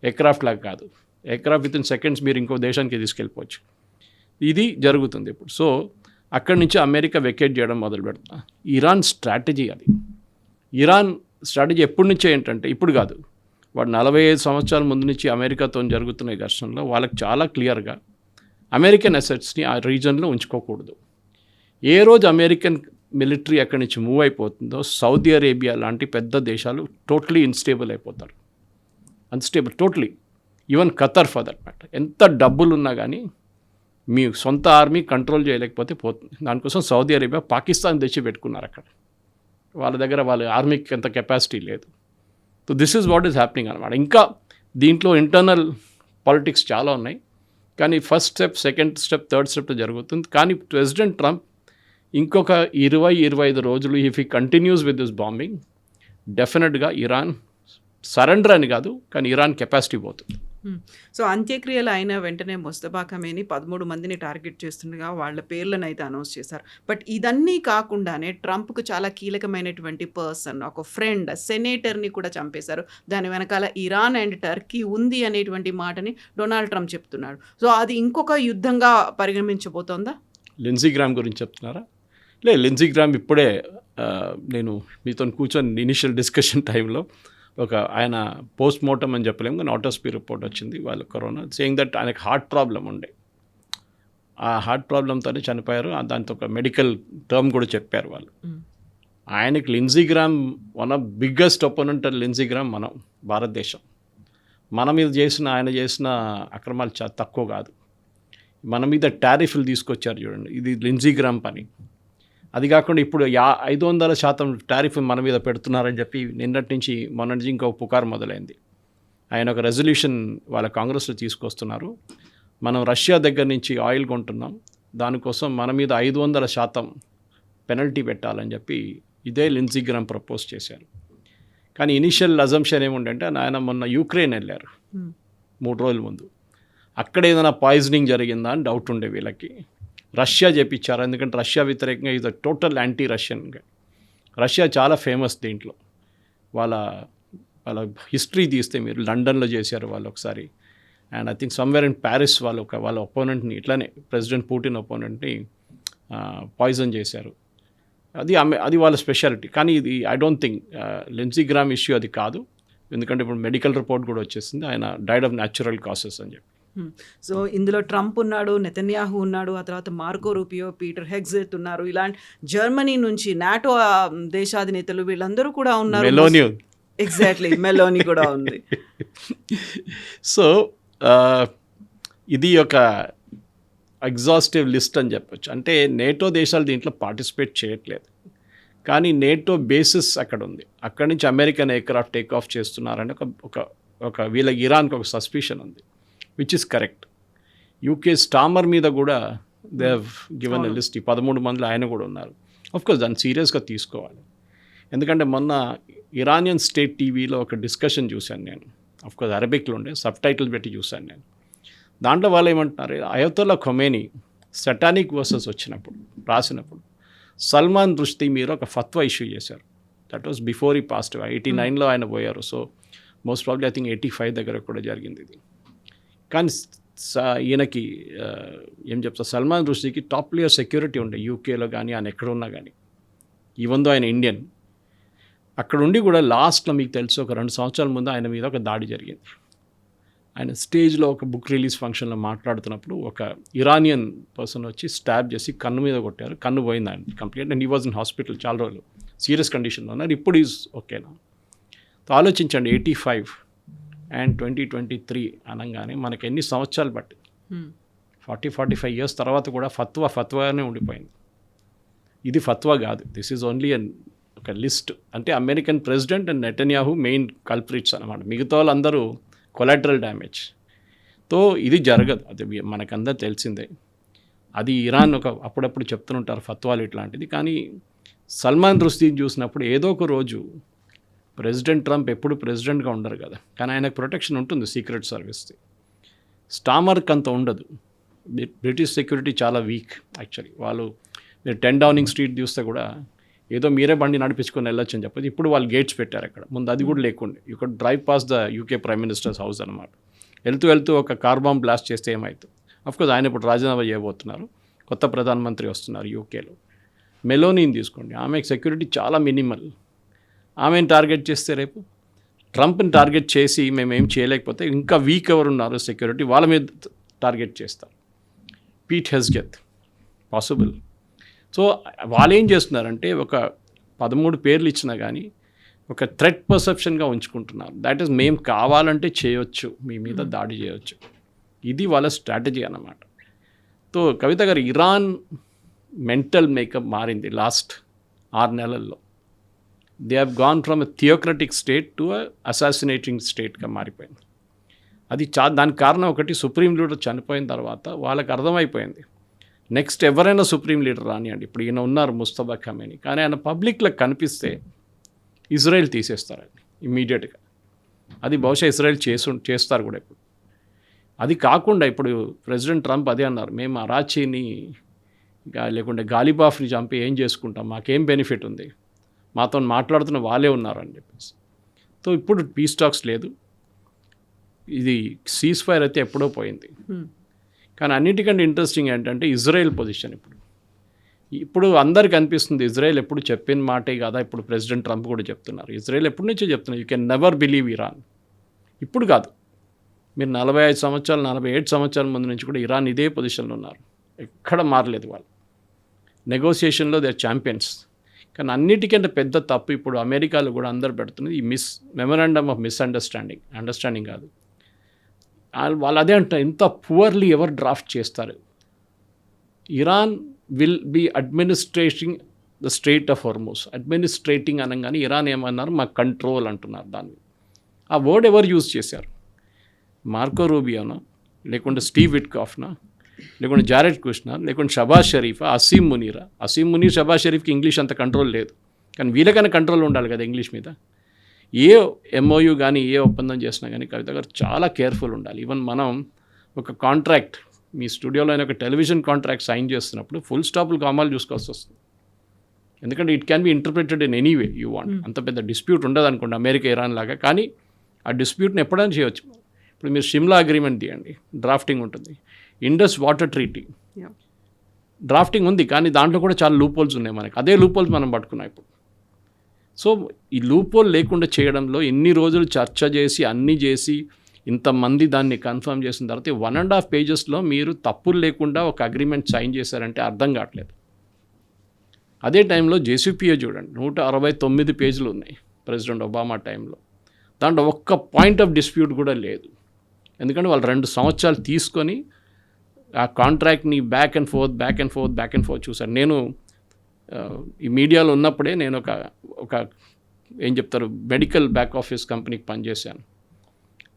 ఎయిర్క్రాఫ్ట్ లాగా కాదు. ఎయిర్క్రాఫ్ట్ విత్ ఇన్ సెకండ్స్ మీరు ఇంకో దేశానికి తీసుకెళ్ళిపోవచ్చు. ఇది జరుగుతుంది ఇప్పుడు. సో అక్కడి నుంచి అమెరికా వెకేట్ చేయడం మొదలు పెడుతున్నా. ఇరాన్ స్ట్రాటజీ అది. ఇరాన్ స్ట్రాటజీ ఎప్పటి నుంచో ఏంటంటే ఇప్పుడు కాదు, వాడు 45 సంవత్సరాల ముందు నుంచి అమెరికాతో జరుగుతున్న ఈ ఘర్షణలో వాళ్ళకి చాలా క్లియర్గా అమెరికన్ అసెట్స్ని ఆ రీజన్లో ఉంచుకోకూడదు. ఏ రోజు అమెరికన్ మిలిటరీ అక్కడి నుంచి మూవ్ అయిపోతుందో సౌదీ అరేబియా లాంటి పెద్ద దేశాలు టోటలీ ఇన్స్టేబుల్ అయిపోతారు, unstable totally. Even Qatar for that matter. ఎంత డబ్బులు ఉన్నా కానీ మీ సొంత ఆర్మీ కంట్రోల్ చేయలేకపోతే పోతుంది. దానికోసం సౌదీ అరేబియా పాకిస్తాన్ తెచ్చి పెట్టుకున్నారు అక్కడ. వాళ్ళ దగ్గర వాళ్ళ ఆర్మీకి అంత కెపాసిటీ లేదు. So this is what is happening అనమాట. ఇంకా దీంట్లో ఇంటర్నల్ పాలిటిక్స్ చాలా ఉన్నాయి, కానీ first step, second step, third step జరుగుతుంది. కానీ ప్రెసిడెంట్ ట్రంప్ ఇంకొక 20-25 రోజులు if he continues with this bombing డెఫినెట్గా ఇరాన్ సరెండర్ అని కాదు, కానీ ఇరాన్ కెపాసిటీ పోతుంది. సో అంత్యక్రియలు అయిన వెంటనే ముస్తఫా ఖమేని 13 మందిని టార్గెట్ చేస్తుండగా వాళ్ళ పేర్లను అయితే అనౌన్స్ చేశారు. బట్ ఇదన్నీ కాకుండానే ట్రంప్కు చాలా కీలకమైనటువంటి పర్సన్, ఒక ఫ్రెండ్, సెనేటర్ని కూడా చంపేశారు. దాని వెనకాల ఇరాన్ అండ్ టర్కీ ఉంది అనేటువంటి మాటని డొనాల్డ్ ట్రంప్ చెప్తున్నాడు. సో అది ఇంకొక యుద్ధంగా పరిగణించబోతోందా? లిండ్సీ గ్రామ్ గురించి చెప్తున్నారా? లిండ్సీ గ్రామ్ ఇప్పుడే నేను మీతో కూర్చొని ఇనిషియల్ డిస్కషన్ టైంలో ఆయన పోస్ట్ మార్టం అని చెప్పలేము, కానీ ఆటోస్పీ రిపోర్ట్ వచ్చింది వాళ్ళ కరోనా, సేయింగ్ దట్ ఆయనకు హార్ట్ ప్రాబ్లం ఉండే, ఆ హార్ట్ ప్రాబ్లంతోనే చనిపోయారు. దాంతో ఒక మెడికల్ టర్మ్ కూడా చెప్పారు వాళ్ళు. ఆయనకి Lindsey Graham one of biggest opponent. Lindsey Graham మనం భారతదేశం, మన మీద ఆయన చేసిన అక్రమాలు చాలా తక్కువ కాదు. మన మీద టారిఫ్లు తీసుకొచ్చారు చూడండి, ఇది లిండ్సీ గ్రామ్ పని. అది కాకుండా ఇప్పుడు 500% టారిఫ్ మన మీద పెడుతున్నారని చెప్పి నిన్నటి నుంచి మొన్నటి నుంచి ఇంకొక పుకారు మొదలైంది. ఆయన ఒక రెజల్యూషన్ వాళ్ళ కాంగ్రెస్లో తీసుకొస్తున్నారు, మనం రష్యా దగ్గర నుంచి ఆయిల్ కొంటున్నాం, దానికోసం మన మీద 500% పెనల్టీ పెట్టాలని చెప్పి ఇదే లిండ్సీ గ్రామ్ ప్రపోజ్ చేశారు. కానీ ఇనిషియల్ అజంప్షన్ ఏముందంటే ఆయన మొన్న యుక్రెయిన్ వెళ్ళారు 3 రోజుల ముందు. అక్కడ ఏదైనా పాయిజనింగ్ జరిగిందా అని డౌట్ ఉండే వీళ్ళకి. రష్యా చేపించారు, ఎందుకంటే రష్యా వ్యతిరేకంగా ఇది టోటల్ యాంటీ రష్యన్గా. రష్యా చాలా ఫేమస్ దీంట్లో. వాళ్ళ హిస్టరీ తీస్తే మీరు లండన్లో చేశారు వాళ్ళు ఒకసారి, and I think somewhere in Paris వాళ్ళ ఒపోనెంట్ని ఇట్లానే ప్రెసిడెంట్ పుటిన్ ఒపోనెంట్ని పాయిజన్ చేశారు. అది వాళ్ళ స్పెషాలిటీ. కానీ ఇది I don't think Lindsey Graham issue అది కాదు, ఎందుకంటే ఇప్పుడు మెడికల్ రిపోర్ట్ కూడా వచ్చేసింది, ఆయన డైడ్ ఆఫ్ న్యాచురల్ కాసెస్ అని చెప్పి. సో ఇందులో ట్రంప్ ఉన్నాడు, నెతన్యాహు ఉన్నాడు, ఆ తర్వాత మార్కో రూపియో, పీటర్ హెగ్జెట్ ఉన్నారు, ఇలాంటి జర్మనీ నుంచి నాటో దేశాధినేతలు వీళ్ళందరూ కూడా ఉన్నారు. మెలోనీ ఎగ్జాక్ట్లీ, మెలోనీ కూడా ఉంది. సో ఇది ఒక ఎగ్జాస్టివ్ లిస్ట్ అని చెప్పొచ్చు. అంటే నేటో దేశాలు దీంట్లో పార్టిసిపేట్ చేయట్లేదు, కానీ నేటో బేసిస్ అక్కడ ఉంది. అక్కడి నుంచి అమెరికన్ ఎయిర్క్రాఫ్ట్ టేక్ ఆఫ్ చేస్తున్నారని ఒక వీళ్ళకి ఇరాన్కి ఒక సస్పిషన్ ఉంది, which is correct. UK stammer మీద కూడా they have given a list. 13 మందిలో ఆయన కూడా ఉన్నారు. ఆఫ్కోర్స్ దాన్ని సీరియస్గా తీసుకోవాలి, ఎందుకంటే మొన్న ఇరానియన్ స్టేట్ టీవీలో ఒక డిస్కషన్ చూశాను నేను. ఆఫ్కోర్స్ అరబిక్లో ఉండే, సబ్ టైటిల్ పెట్టి చూశాను నేను. దాంట్లో వాళ్ళు ఏమంటున్నారు, అయతొల్లా ఖొమేనీ సటానిక్ వర్సెస్ వచ్చినప్పుడు రాసినప్పుడు సల్మాన్ రుష్దీ మీరు ఒక ఫత్వా ఇష్యూ చేశారు. దట్ వాస్ బిఫోర్ ఈ పాస్ట్ 89లో ఆయన పోయారు. So most probably I think 85 దగ్గర కూడా జరిగింది ఇది. కానీ ఈయనకి ఏం చెప్తా, సల్మాన్ రుష్దీకి టాప్ లేయర్ సెక్యూరిటీ ఉండే యూకేలో కానీ ఆయన ఎక్కడున్నా కానీ, ఈవెన్ దో ఆయన ఇండియన్. అక్కడ ఉండి కూడా లాస్ట్లో మీకు తెలుసు ఒక 2 సంవత్సరాల ముందు ఆయన మీద ఒక దాడి జరిగింది. ఆయన స్టేజ్లో ఒక బుక్ రిలీజ్ ఫంక్షన్లో మాట్లాడుతున్నప్పుడు ఒక ఇరానియన్ పర్సన్ వచ్చి స్టాబ్ చేసి కన్ను మీద కొట్టారు. కన్ను పోయింది ఆయన complete. And he was in hospital చాలా రోజులు సీరియస్ కండిషన్లో ఉన్నారు. ఇప్పుడు ఈజ్ ఓకేనా. ఆలోచించండి 85 అండ్ 2023 అనగానే మనకి ఎన్ని సంవత్సరాలు బట్టి 40-45 ఇయర్స్ తర్వాత కూడా ఫత్వానే ఉండిపోయింది. ఇది ఫత్వా కాదు, దిస్ ఈజ్ ఓన్లీ ఒక లిస్ట్. అంటే American president and Netanyahu main culprits అనమాట. మిగతా వాళ్ళందరూ కొలాటరల్ డ్యామేజ్. తో ఇది జరగదు, అది మనకందరూ తెలిసిందే. అది ఇరాన్ అప్పుడప్పుడు చెప్తుంటారు ఫత్వాలు ఇట్లాంటిది. కానీ సల్మాన్ రుష్దీని చూసినప్పుడు ఏదో ఒక రోజు ప్రెసిడెంట్ ట్రంప్ ఎప్పుడు ప్రెసిడెంట్గా ఉండరు కదా, కానీ ఆయనకు ప్రొటెక్షన్ ఉంటుంది సీక్రెట్ సర్వీస్ది. స్టామర్క్ అంత ఉండదు. బ్రిటిష్ సెక్యూరిటీ చాలా వీక్ యాక్చువల్లీ. వాళ్ళు మీరు 10 డౌనింగ్ స్ట్రీట్ చూస్తే కూడా ఏదో మీరే బండి నడిపించుకొని వెళ్ళొచ్చు అని చెప్పేసి ఇప్పుడు వాళ్ళు గేట్స్ పెట్టారు అక్కడ. ముందు అది కూడా లేకుండే. You could drive pass the UK prime ministers house అనమాట. వెళ్తూ ఒక కార్ బాంబ్ బ్లాస్ట్ చేస్తే ఏమవుతుంది. అఫ్కోర్స్ ఆయన ఇప్పుడు రాజీనామా చేయబోతున్నారు, కొత్త ప్రధానమంత్రి వస్తున్నారు యూకేలో. మెలోనీని తీసుకోండి, ఆమెకు సెక్యూరిటీ చాలా మినిమల్. ఆమెను టార్గెట్ చేస్తే రేపు ట్రంప్ని టార్గెట్ చేసి మేమేం చేయలేకపోతే ఇంకా వీక్ ఎవరు ఉన్నారు సెక్యూరిటీ వాళ్ళ మీద టార్గెట్ చేస్తారు. Pete హెస్గెత్ possible. సో వాళ్ళు ఏం చేస్తున్నారంటే ఒక 13 పేర్లు ఇచ్చినా కానీ ఒక థ్రెట్ పర్సెప్షన్గా ఉంచుకుంటున్నారు. దాట్ ఈస్ మేము కావాలంటే చేయొచ్చు, మీ మీద దాడి చేయొచ్చు. ఇది వాళ్ళ స్ట్రాటజీ అన్నమాట. So Kavitha garu, Iran mental makeup మారింది లాస్ట్ 6 నెలల్లో. They have gone from a theocratic state to assassinating స్టేట్గా మారిపోయింది. అది దానికి కారణం ఒకటి, సుప్రీం లీడర్ చనిపోయిన తర్వాత వాళ్ళకి అర్థమైపోయింది నెక్స్ట్ ఎవరైనా సుప్రీం లీడర్ రానియండి. ఇప్పుడు ఈయన ఉన్నారు ముస్తఫా ఖమేనీ, కానీ ఆయన పబ్లిక్లో కనిపిస్తే ఇజ్రాయెల్ తీసేస్తారండి ఇమ్మీడియట్గా. అది బహుశా ఇజ్రాయెల్ చేస్తారు కూడా ఇప్పుడు. అది కాకుండా ఇప్పుడు ప్రెసిడెంట్ ట్రంప్ అదే అన్నారు, మేము అరాచీని లేకుంటే గాలిబాఫ్ని చంపి ఏం చేసుకుంటాం, మాకేం బెనిఫిట్ ఉంది, మాతో మాట్లాడుతున్న వాళ్ళే ఉన్నారు అని చెప్పేసి. సో ఇప్పుడు పీస్ టాక్స్ లేదు, ఇది సీజ్ ఫైర్ అయితే ఎప్పుడో పోయింది. కానీ అన్నిటికంటే ఇంట్రెస్టింగ్ ఏంటంటే ఇజ్రాయెల్ పొజిషన్. ఇప్పుడు అందరికి అనిపిస్తుంది ఇజ్రాయెల్ ఎప్పుడు చెప్పిన మాటే కదా, ఇప్పుడు ప్రెసిడెంట్ ట్రంప్ కూడా చెప్తున్నారు. ఇజ్రాయెల్ ఎప్పటి నుంచో చెప్తున్నారు, you can never believe Iran. ఇప్పుడు కాదు, మీరు 45 సంవత్సరాలు 47 సంవత్సరాల ముందు నుంచి కూడా ఇరాన్ ఇదే పొజిషన్లో ఉన్నారు, ఎక్కడ మారలేదు వాళ్ళు. నెగోసియేషన్లో దే ఆర్ ఛాంపియన్స్. కానీ అన్నిటికంటే పెద్ద తప్పు ఇప్పుడు అమెరికాలో కూడా అందరు పెడుతున్నది ఈ మెమరాండమ్ ఆఫ్ అండర్స్టాండింగ్ కాదు. వాళ్ళు అదే అంటారు, ఇంత పువర్లీ ఎవరు డ్రాఫ్ట్ చేస్తారు. Iran will be administrating the strait of Hormuz. Administrating అనగానే ఇరాన్ ఏమన్నారు, మా కంట్రోల్ అంటున్నారు. దాన్ని ఆ వర్డ్ ఎవరు యూజ్ చేశారు? మార్కో రూబియోనా, లేకుంటే స్టీవ్ విట్కాఫ్నా, లేకుంటే జారెడ్ కుష్నర్, లేకుంటే షబాజ్ షరీఫా, అసీం మునీరా. అసీం మునీర్, షబాజ్ షరీఫ్కి ఇంగ్లీష్ అంత కంట్రోల్ లేదు, కానీ వీళ్ళకైనా కంట్రోల్ ఉండాలి కదా ఇంగ్లీష్ మీద. ఏ ఎంఓయూ కానీ ఏ ఒప్పందం చేసినా కానీ కవిత గారు చాలా కేర్ఫుల్ ఉండాలి. ఈవెన్ మనం ఒక కాంట్రాక్ట్, మీ స్టూడియోలో అయినా ఒక టెలివిజన్ కాంట్రాక్ట్ సైన్ చేస్తున్నప్పుడు ఫుల్ స్టాపులు కామాలు చూసుకోవాల్సి వస్తుంది. ఎందుకంటే it can be interpreted in any way you want. అంత పెద్ద డిస్ప్యూట్ ఉండదు అనుకోండి అమెరికా ఇరాన్ లాగా, కానీ ఆ డిస్ప్యూట్ని ఎప్పుడైనా చేయవచ్చు. ఇప్పుడు మీరు షిమ్లా అగ్రిమెంట్ తీయండి, డ్రాఫ్టింగ్ ఉంటుంది. ఇండస్ వాటర్ ట్రీటీ డ్రాఫ్టింగ్ ఉంది, కానీ దాంట్లో కూడా చాలా లూపోల్స్ ఉన్నాయి మనకి. అదే లూపోల్స్ మనం పట్టుకున్నాం ఇప్పుడు. సో ఈ లూపోల్ లేకుండా చేయడంలో ఎన్ని రోజులు చర్చ చేసి అన్నీ చేసి ఇంతమంది దాన్ని కన్ఫర్మ్ చేసిన తర్వాత 1.5 పేజెస్లో మీరు తప్పులు లేకుండా ఒక అగ్రిమెంట్ సైన్ చేశారంటే అర్థం కావట్లేదు. అదే టైంలో జేసీపీఏ చూడండి, 169 పేజీలు ఉన్నాయి ప్రెసిడెంట్ ఒబామా టైంలో. దాంట్లో ఒక్క పాయింట్ ఆఫ్ డిస్ప్యూట్ కూడా లేదు. ఎందుకంటే వాళ్ళు 2 సంవత్సరాలు తీసుకొని ఆ కాంట్రాక్ట్ని బ్యాక్ అండ్ ఫోర్త్ చూశాను. నేను ఈ మీడియాలో ఉన్నప్పుడే నేను ఒక ఏం చెప్తారు మెడికల్ బ్యాక్ ఆఫీస్ కంపెనీకి పనిచేశాను.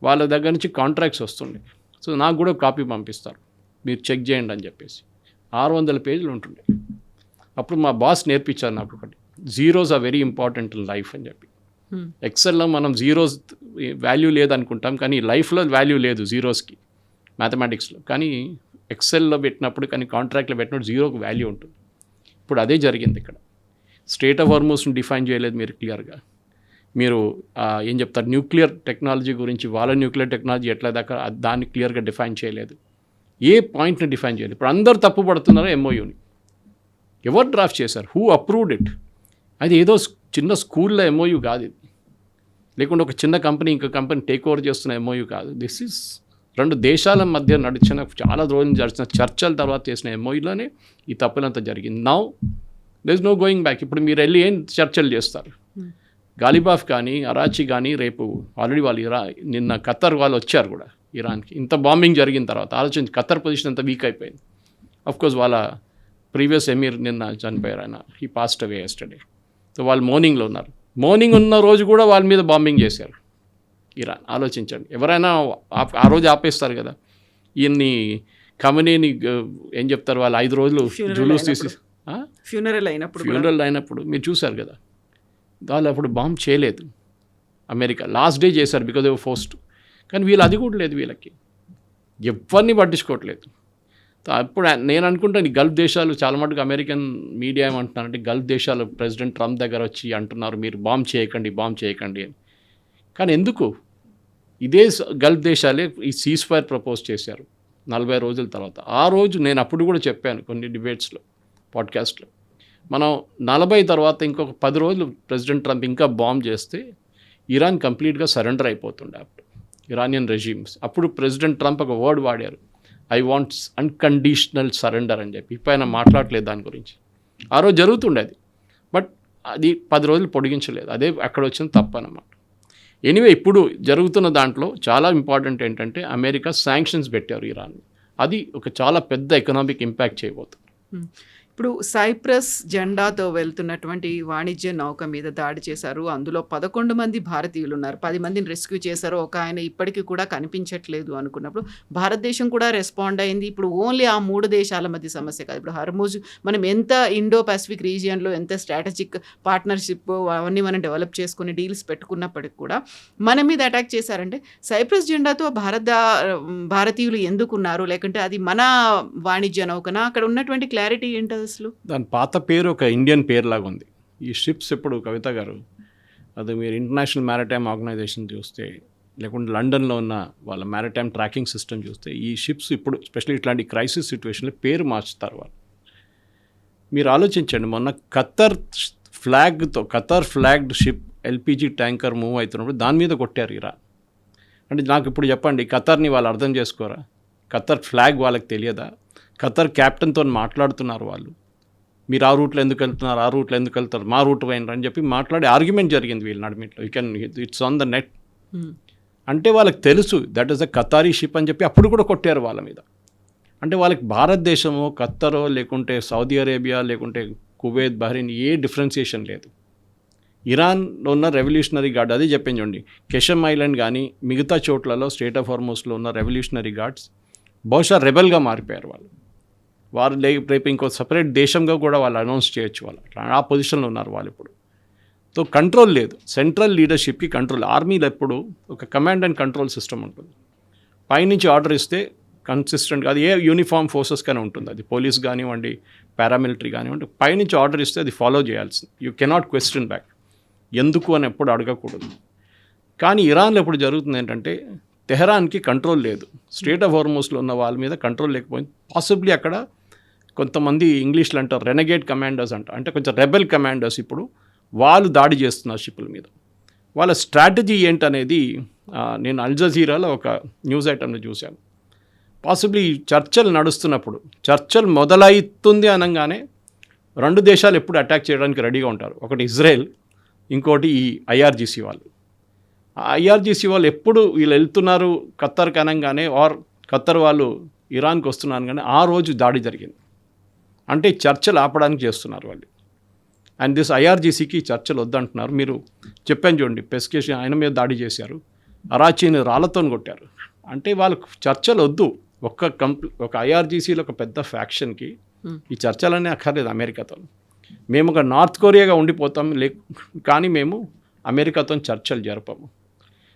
వాళ్ళ దగ్గర నుంచి కాంట్రాక్ట్స్ వస్తుండే. సో నాకు కూడా కాపీ పంపిస్తారు, మీరు చెక్ చేయండి అని చెప్పేసి. 600 పేజీలు ఉంటుండే. అప్పుడు మా బాస్ నేర్పించారు నాకు ఒకటి, zeros are very important in life అని చెప్పి. ఎక్సెల్లో మనం జీరోస్ వాల్యూ లేదనుకుంటాం, కానీ లైఫ్లో వాల్యూ లేదు జీరోస్కి, మ్యాథమెటిక్స్లో. కానీ ఎక్సెల్లో పెట్టినప్పుడు కానీ కాంట్రాక్ట్లో పెట్టినప్పుడు జీరోకి వాల్యూ ఉంటుంది. ఇప్పుడు అదే జరిగింది ఇక్కడ. స్టేట్ ఆఫ్ హార్మోస్ని డిఫైన్ చేయలేదు మీరు క్లియర్గా. మీరు ఏం చెప్తారు, న్యూక్లియర్ టెక్నాలజీ గురించి, వాళ్ళ న్యూక్లియర్ టెక్నాలజీ ఎట్లా దాకా దాన్ని క్లియర్గా డిఫైన్ చేయలేదు. ఏ పాయింట్ని డిఫైన్ చేయలేదు. ఇప్పుడు అందరు తప్పు పడుతున్నారు ఎంఓయూని. ఎవరు డ్రాఫ్ట్ చేశారు? Who approved it? అది ఏదో చిన్న స్కూల్లో ఎంఓయూ కాదు ఇది, లేకుంటే ఒక చిన్న కంపెనీ ఇంకో కంపెనీ టేక్ ఓవర్ చేస్తున్న ఎంఓయూ కాదు. దిస్ ఈజ్ 2 దేశాల మధ్య నడిచిన చాలా రోజులు జరిచిన చర్చల తర్వాత చేసిన ఎంఓయూలోనే ఈ తప్పులంతా జరిగింది. Now there is no going back. ఇప్పుడు మీరు వెళ్ళి ఏం చర్చలు చేస్తారు? గాలిబాఫ్ కానీ అరాచీ కానీ రేపు ఆల్రెడీ వాళ్ళు నిన్న ఖత్తర్ వాళ్ళు వచ్చారు కూడా ఇరాన్కి. ఇంత బాంబింగ్ జరిగిన తర్వాత ఆలోచించి ఖత్తర్ పొజిషన్ అంతా వీక్ అయిపోయింది. అఫ్కోర్స్ వాళ్ళ ప్రీవియస్ ఎమీర్ నిన్న చనిపోయారు, ఆయన he passed away yesterday. So వాళ్ళు మౌర్నింగ్లో ఉన్నారు. మార్నింగ్ ఉన్న రోజు కూడా వాళ్ళ మీద బాంబింగ్ చేశారు ఇరాన్. ఆలోచించండి, ఎవరైనా ఆ రోజు ఆపేస్తారు కదా. ఈయన్ని ఖమనేని ఏం చెప్తారు, వాళ్ళు 5 రోజులు జులూస్ తీసి ఫ్యూనరల్ అయినప్పుడు మీరు చూశారు కదా, వాళ్ళు అప్పుడు బాంబ్ చేయలేదు. అమెరికా లాస్ట్ డే చేశారు బికాజ్ ఆఫ్ ఫోస్ట్. కానీ వీళ్ళు అది కూడా లేదు, వీళ్ళకి ఎవరిని పట్టించుకోవట్లేదు. అప్పుడు నేను అనుకుంటాను ఈ గల్ఫ్ దేశాలు చాలా మటుకు అమెరికన్ మీడియా ఏమంటున్నారంటే గల్ఫ్ దేశాలు ప్రెసిడెంట్ ట్రంప్ దగ్గర వచ్చి అంటున్నారు మీరు బాంబ్ చేయకండి అని. కానీ ఎందుకు? ఇదే గల్ఫ్ దేశాలే ఈ సీజ్ ఫైర్ ప్రపోజ్ చేశారు 40 రోజుల తర్వాత. ఆ రోజు నేను అప్పుడు కూడా చెప్పాను కొన్ని డిబేట్స్లో, పాడ్కాస్ట్లో, మనం 40 తర్వాత ఇంకొక 10 రోజులు ప్రెసిడెంట్ ట్రంప్ ఇంకా బాంబ్ చేస్తే ఇరాన్ కంప్లీట్గా సరెండర్ అయిపోతుండే అప్పుడు ఇరానియన్ రెజీమ్స్. అప్పుడు ప్రెసిడెంట్ ట్రంప్ ఒక వర్డ్ వాడారు, ఐ వాంట్స్ అన్కండిషనల్ సరెండర్ అని చెప్పి. ఇప్పుడు ఆయన మాట్లాడలేదు దాని గురించి. ఆ రోజు జరుగుతుండేది, బట్ అది 10 రోజులు పొడిగించలేదు. అదే అక్కడ వచ్చిన తప్పు అన్నమాట. ఎనీవే ఇప్పుడు జరుగుతున్న దాంట్లో చాలా ఇంపార్టెంట్ ఏంటంటే అమెరికా శాంక్షన్స్ పెట్టారు ఇరాన్. అది ఒక చాలా పెద్ద ఎకనామిక్ ఇంపాక్ట్ చేయబోతుంది. ఇప్పుడు సైప్రస్ జెండాతో వెళ్తున్నటువంటి వాణిజ్య నౌక మీద దాడి చేశారు. అందులో 11 మంది భారతీయులు ఉన్నారు. 10 మందిని రెస్క్యూ చేశారు. ఒక ఆయన ఇప్పటికీ కూడా కనిపించట్లేదు అనుకున్నప్పుడు భారతదేశం కూడా రెస్పాండ్ అయింది. ఇప్పుడు ఓన్లీ ఆ 3 దేశాల మధ్య సమస్య కాదు. ఇప్పుడు హర్మూజ్ మనం ఎంత ఇండో పసిఫిక్ రీజియన్లో ఎంత స్ట్రాటజిక్ పార్ట్నర్షిప్ అవన్నీ మనం డెవలప్ చేసుకుని డీల్స్ పెట్టుకున్నప్పటికి కూడా మన మీద అటాక్ చేశారంటే సైప్రస్ జెండాతో భారతీయులు ఎందుకున్నారు? లేకుంటే అది మన వాణిజ్య నౌకనా? అక్కడ ఉన్నటువంటి క్లారిటీ ఏంటి? దాని పాత పేరు ఒక ఇండియన్ పేరు లాగా ఉంది. ఈ షిప్స్ ఇప్పుడు కవిత గారు, అది మీరు ఇంటర్నేషనల్ మ్యారిటైమ్ ఆర్గనైజేషన్ చూస్తే, లేకుంటే లండన్లో ఉన్న వాళ్ళ మ్యారిటైమ్ ట్రాకింగ్ సిస్టమ్ చూస్తే, ఈ షిప్స్ ఇప్పుడు స్పెషల్లీ ఇట్లాంటి క్రైసిస్ సిచ్యువేషన్లో పేరు మార్చుతారు వాళ్ళు. మీరు ఆలోచించండి, మొన్న Khattar flagged ship LPG tanker move అవుతున్నప్పుడు దాని మీద కొట్టారు ఇరాన్. అంటే నాకు ఇప్పుడు చెప్పండి, ఖత్తర్ని వాళ్ళు అర్థం చేసుకోరా? ఖత్తర్ ఫ్లాగ్ వాళ్ళకి తెలియదా? ఖత్తర్ క్యాప్టెన్తో మాట్లాడుతున్నారు వాళ్ళు, మీరు ఆ రూట్లో ఎందుకు వెళ్తున్నారు, మా రూట్ పోయినరు అని చెప్పి మాట్లాడి ఆర్గ్యుమెంట్ జరిగింది వీళ్ళ నడిమిట్లో. It's on the net. అంటే వాళ్ళకి తెలుసు that is a Qatari ship అని చెప్పి అప్పుడు కూడా కొట్టారు వాళ్ళ మీద. అంటే వాళ్ళకి భారతదేశమో ఖత్తరో లేకుంటే సౌదీ అరేబియా లేకుంటే కువైత్ బహ్రెయిన్ ఏ డిఫరెన్సియేషన్ లేదు. ఇరాన్లో ఉన్న రెవల్యూషనరీ గార్డ్, అదే చెప్పింది చూడండి, కెషమ్ ఐలాండ్ కానీ మిగతా చోట్లలో స్టేట్ ఆఫ్ హార్మోస్లో ఉన్న రెవల్యూషనరీ గార్డ్స్ బహుశా రెబెల్గా మారిపోయారు వాళ్ళు. వారు రేపు ఇంకో సపరేట్ దేశంగా కూడా వాళ్ళు అనౌన్స్ చేయొచ్చు. వాళ్ళు అట్లా ఆ పొజిషన్లో ఉన్నారు వాళ్ళు ఇప్పుడు. సో కంట్రోల్ లేదు, సెంట్రల్ లీడర్షిప్కి కంట్రోల్. ఆర్మీలో ఎప్పుడు ఒక కమాండ్ అండ్ కంట్రోల్ సిస్టమ్ ఉంటుంది. పైనుంచి ఆర్డర్ ఇస్తే కన్సిస్టెంట్గా, అది ఏ యూనిఫామ్ ఫోర్సెస్ కానీ ఉంటుంది, అది పోలీస్ కానివ్వండి పారామిలిటరీ కానివ్వండి, పైనుంచి ఆర్డర్ ఇస్తే అది ఫాలో చేయాల్సింది. యూ కెనాట్ క్వశ్చన్ బ్యాక్, ఎందుకు అని ఎప్పుడు అడగకూడదు. కానీ ఇరాన్లో ఎప్పుడు జరుగుతుంది ఏంటంటే తెహరాన్కి కంట్రోల్ లేదు. స్టేట్ ఆఫ్ హార్మోస్లో ఉన్న వాళ్ళ మీద కంట్రోల్ లేకపోయింది. పాసిబ్లీ అక్కడ కొంతమంది ఇంగ్లీష్లో అంటారు రెనగేట్ కమాండర్స్ అంటే కొంచెం రెబెల్ కమాండర్స్ ఇప్పుడు వాళ్ళు దాడి చేస్తున్నారు షిప్పుల మీద. వాళ్ళ స్ట్రాటజీ ఏంటనేది నేను అల్ జజీరాలో ఒక న్యూస్ ఐటమ్ని చూశాను. పాసిబ్లీ చర్చలు నడుస్తున్నప్పుడు, చర్చలు మొదలవుతుంది అనగానే 2 దేశాలు ఎప్పుడు అటాక్ చేయడానికి రెడీగా ఉంటారు. ఒకటి ఇజ్రాయెల్, ఇంకోటి ఈ ఐఆర్జీసీ వాళ్ళు. ఐఆర్జీసీ వాళ్ళు ఎప్పుడు వీళ్ళు వెళ్తున్నారు ఖత్తర్కి అనగానే, ఖత్తర్ వాళ్ళు ఇరాన్కి వస్తున్నారు కానీ ఆ రోజు దాడి జరిగింది. అంటే చర్చలు ఆపడానికి చేస్తున్నారు వాళ్ళు. అండ్ దిస్ ఐఆర్జీసీకి చర్చలు వద్దంటున్నారు. మీరు చెప్పాను చూడండి, పెస్కేషన్ ఆయన మీద దాడి చేశారు, అరాచీని రాళ్లతో కొట్టారు. అంటే వాళ్ళకు చర్చలు వద్దు. ఒక ఐఆర్జీసీలో ఒక పెద్ద ఫ్యాక్షన్కి ఈ చర్చలన్నీ అక్కర్లేదు అమెరికాతో. మేము ఒక నార్త్ కొరియాగా ఉండిపోతాం, కానీ మేము అమెరికాతో చర్చలు జరపము.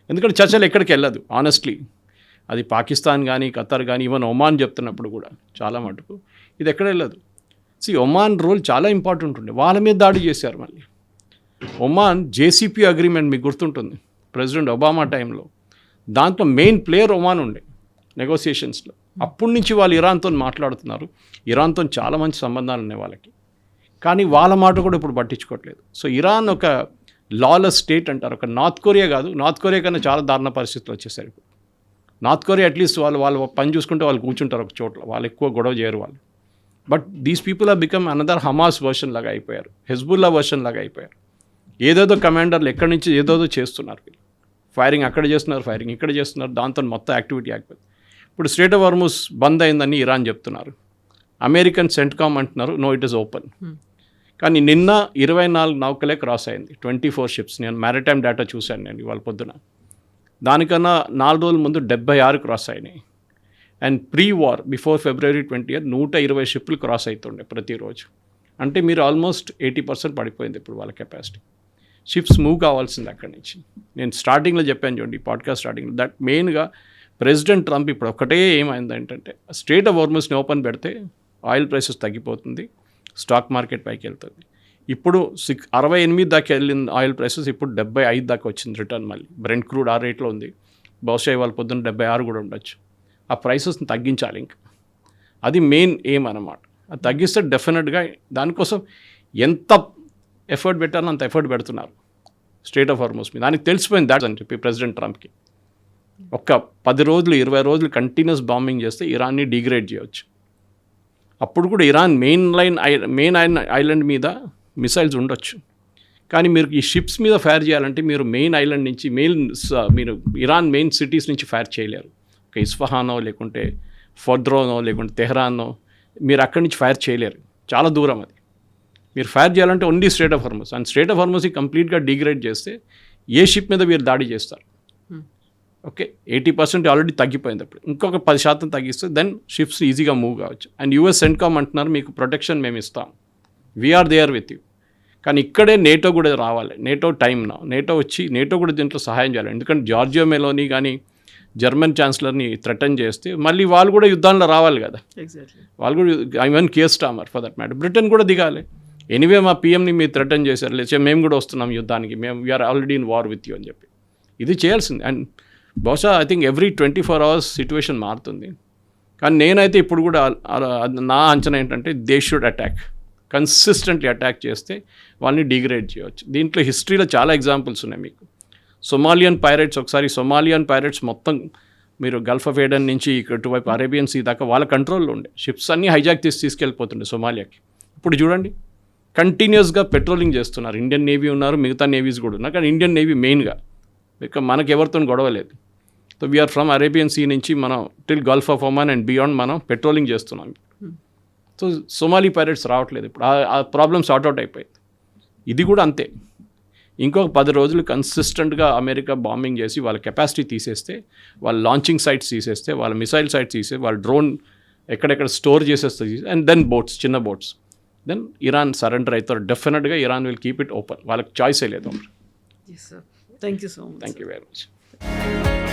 ఎందుకంటే చర్చలు ఎక్కడికి వెళ్ళదు ఆనెస్ట్లీ. అది పాకిస్తాన్ కానీ ఖతర్ కానీ ఈవెన్ ఒమాన్ చెప్తున్నప్పుడు కూడా చాలా మటుకు ఇది ఎక్కడ వెళ్ళదు. ఒమాన్ రోల్ చాలా ఇంపార్టెంట్ ఉండే, వాళ్ళ మీద దాడి చేశారు. మళ్ళీ ఒమాన్ జేసీపీ అగ్రిమెంట్ మీకు గుర్తుంటుంది ప్రెసిడెంట్ ఒబామా టైంలో, దాంట్లో మెయిన్ ప్లేయర్ ఒమాన్ ఉండే నెగోసియేషన్స్లో. అప్పటి నుంచి వాళ్ళు ఇరాన్తో మాట్లాడుతున్నారు, ఇరాన్తో చాలా మంచి సంబంధాలు ఉన్నాయి వాళ్ళకి, కానీ వాళ్ళ మాట కూడా ఇప్పుడు పట్టించుకోవట్లేదు. సో ఇరాన్ ఒక లాలెస్ స్టేట్ అంటారు, ఒక నార్త్ కొరియా కాదు, నార్త్ కొరియా కన్నా చాలా దారుణ పరిస్థితులు వచ్చేసారు ఇప్పుడు. నార్త్ కొరియా అట్లీస్ట్ వాళ్ళు పని చూసుకుంటే వాళ్ళు కూర్చుంటారు ఒక చోట్ల, వాళ్ళు ఎక్కువ గొడవ చేయరు వాళ్ళు. But these people are become another Hamas version లాగా అయిపోయారు, హెజ్బుల్లా వర్షన్ లాగా అయిపోయారు. ఏదేదో కమాండర్లు ఎక్కడి నుంచి ఏదేదో చేస్తున్నారు, ఫైరింగ్ అక్కడ చేస్తున్నారు, ఫైరింగ్ ఇక్కడ చేస్తున్నారు, దాంతో మొత్తం యాక్టివిటీ ఆగిపోయింది. ఇప్పుడు స్ట్రైట్ ఆఫ్ హార్మజ్ బంద్ అయిందని ఇరాన్ చెప్తున్నారు, అమెరికన్ సెంట్కామ్ అంటున్నారు నో ఇట్ ఈస్ ఓపెన్. కానీ నిన్న 24 నౌకలే క్రాస్ అయింది, 24 షిప్స్. నేను మ్యారిటైమ్ డేటా చూశాను నేను ఇవాళ పొద్దున. దానికన్నా 4 రోజుల ముందు 76 క్రాస్ అయినాయి. And pre war before February 20 120 షిప్లు క్రాస్ అవుతుండే ప్రతిరోజు. అంటే మీరు ఆల్మోస్ట్ 80% పడిపోయింది ఇప్పుడు వాళ్ళ కెపాసిటీ. షిప్స్ మూవ్ కావాల్సింది అక్కడి నుంచి. నేను స్టార్టింగ్లో చెప్పాను చూడండి, పాడ్కాస్ట్ స్టార్టింగ్లో, దట్ మెయిన్గా ప్రెసిడెంట్ ట్రంప్ ఇప్పుడు ఒకటే ఏమైంది ఏంటంటే స్ట్రైట్ ఆఫ్ హార్మజ్ని ఓపెన్ పెడితే ఆయిల్ ప్రైసెస్ తగ్గిపోతుంది, స్టాక్ మార్కెట్ పైకి వెళ్తుంది. ఇప్పుడు 68 దాకా వెళ్ళిన ఆయిల్ ప్రైసెస్ ఇప్పుడు 75 దాకా వచ్చింది రిటర్న్. మళ్ళీ బ్రెంట్ క్రూడ్ ఆ రేట్లో ఉంది, బహుశా ఇవాళ పొద్దున్న 76 కూడా ఉండొచ్చు. ఆ ప్రైసెస్ని తగ్గించాలి ఇంకా, అది మెయిన్ ఎయిమ్ అన్నమాట. అది తగ్గిస్తే డెఫినెట్గా దానికోసం ఎంత ఎఫర్ట్ పెట్టారో అంత ఎఫర్ట్ పెడుతున్నారు స్ట్రైట్ ఆఫ్ హార్మజ్ మీద. దానికి తెలిసిపోయింది దాట్ అని చెప్పి ప్రెసిడెంట్ ట్రంప్కి. ఒక్క 10 రోజులు 20 రోజులు కంటిన్యూస్ బాంబింగ్ చేస్తే ఇరాన్ని డిగ్రేడ్ చేయవచ్చు. అప్పుడు కూడా ఇరాన్ మెయిన్ ఐలాండ్ మీద మిసైల్స్ ఉండొచ్చు, కానీ మీరు ఈ షిప్స్ మీద ఫైర్ చేయాలంటే మీరు మెయిన్ ఐలాండ్ నుంచి మీరు ఇరాన్ మెయిన్ సిటీస్ నుంచి ఫైర్ చేయలేరు. ఒక ఇస్ఫహానో లేకుంటే ఫోర్ద్రోనో లేకుంటే తెహ్రానో మీరు అక్కడి నుంచి ఫైర్ చేయలేరు, చాలా దూరం అది. మీరు ఫైర్ చేయాలంటే only strait of Hormuz. And strait of హార్మజ్ని కంప్లీట్గా డిగ్రేడ్ చేస్తే ఏ షిప్ మీద మీరు దాడి చేస్తారు. ఓకే, 80% ఆల్రెడీ తగ్గిపోయింది. అప్పుడు ఇంకొక 10% తగ్గిస్తే దెన్ షిప్స్ ఈజీగా మూవ్ కావచ్చు. అండ్ యూఎస్ సెంట్కామ్ అంటున్నారు మీకు ప్రొటెక్షన్ మేము ఇస్తాం, వీఆర్ దేర్ విత్ యూ. కానీ ఇక్కడే నేటో కూడా రావాలి, నేటో టైంలో నేటో వచ్చి నేటో కూడా దీంట్లో సహాయం చేయాలి. ఎందుకంటే జార్జియా మెలోని కానీ జర్మన్ ఛాన్సలర్ని థ్రెటన్ చేస్తే మళ్ళీ వాళ్ళు కూడా యుద్ధాల్లో రావాలి కదా. వాళ్ళు కూడా even care stammer for that matter Britain కూడా దిగాలి. ఎనీవే మా పిఎంని మీరు థ్రెటన్ చేశారు, లేచే మేము కూడా వస్తున్నాం యుద్ధానికి, మేము we're already in war with you అని చెప్పి ఇది చేయాల్సింది. అండ్ బహుశా I think every 24 hours situation మారుతుంది. కానీ నేనైతే ఇప్పుడు కూడా నా అంచనా ఏంటంటే they should attack, consistently attack చేస్తే వాళ్ళని డిగ్రేడ్ చేయవచ్చు. దీంట్లో హిస్టరీలో చాలా ఎగ్జాంపుల్స్ ఉన్నాయి మీకు. సొమాలియన్ పైరేట్స్, ఒకసారి సొమాలియన్ పైరేట్స్ మొత్తం మీరు గల్ఫ్ ఆఫ్ ఏడెన్ నుంచి ఇటువైపు అరేబియన్ సీ దాకా వాళ్ళ కంట్రోల్లో ఉండే షిప్స్ అన్నీ హైజాక్ తీసుకెళ్ళిపోతుండే సొమాలియాకి. ఇప్పుడు చూడండి కంటిన్యూస్గా పెట్రోలింగ్ చేస్తున్నారు. ఇండియన్ నేవీ ఉన్నారు, మిగతా నేవీస్ కూడా ఉన్నారు, కానీ ఇండియన్ నేవీ మెయిన్గా ఇక మనకు ఎవరితో గొడవ లేదు. So we're from Arabian Sea నుంచి మనం till Gulf of Oman and beyond మనం పెట్రోలింగ్ చేస్తున్నాం. సో సొమాలీ పైరేట్స్ రావట్లేదు ఇప్పుడు, ఆ ప్రాబ్లమ్ సార్ట్ అవుట్ అయిపోయింది. ఇది కూడా అంతే. ఇంకొక 10 రోజులు కన్సిస్టెంట్గా అమెరికా బాంబింగ్ చేసి వాళ్ళ కెపాసిటీ తీసేస్తే, వాళ్ళ లాంచింగ్ సైట్స్ తీసేస్తే, వాళ్ళ మిసైల్ సైట్స్ తీసేస్తే, వాళ్ళ డ్రోన్ ఎక్కడెక్కడ స్టోర్ చేసేస్తే, అండ్ దెన్ బోట్స్, చిన్న బోట్స్, దెన్ ఇరాన్ సరెండర్ అవుతారు. డెఫినెట్గా Iran will keep it open, వాళ్ళకి చాయిసే లేదు. Thank you so much. Thank you very much.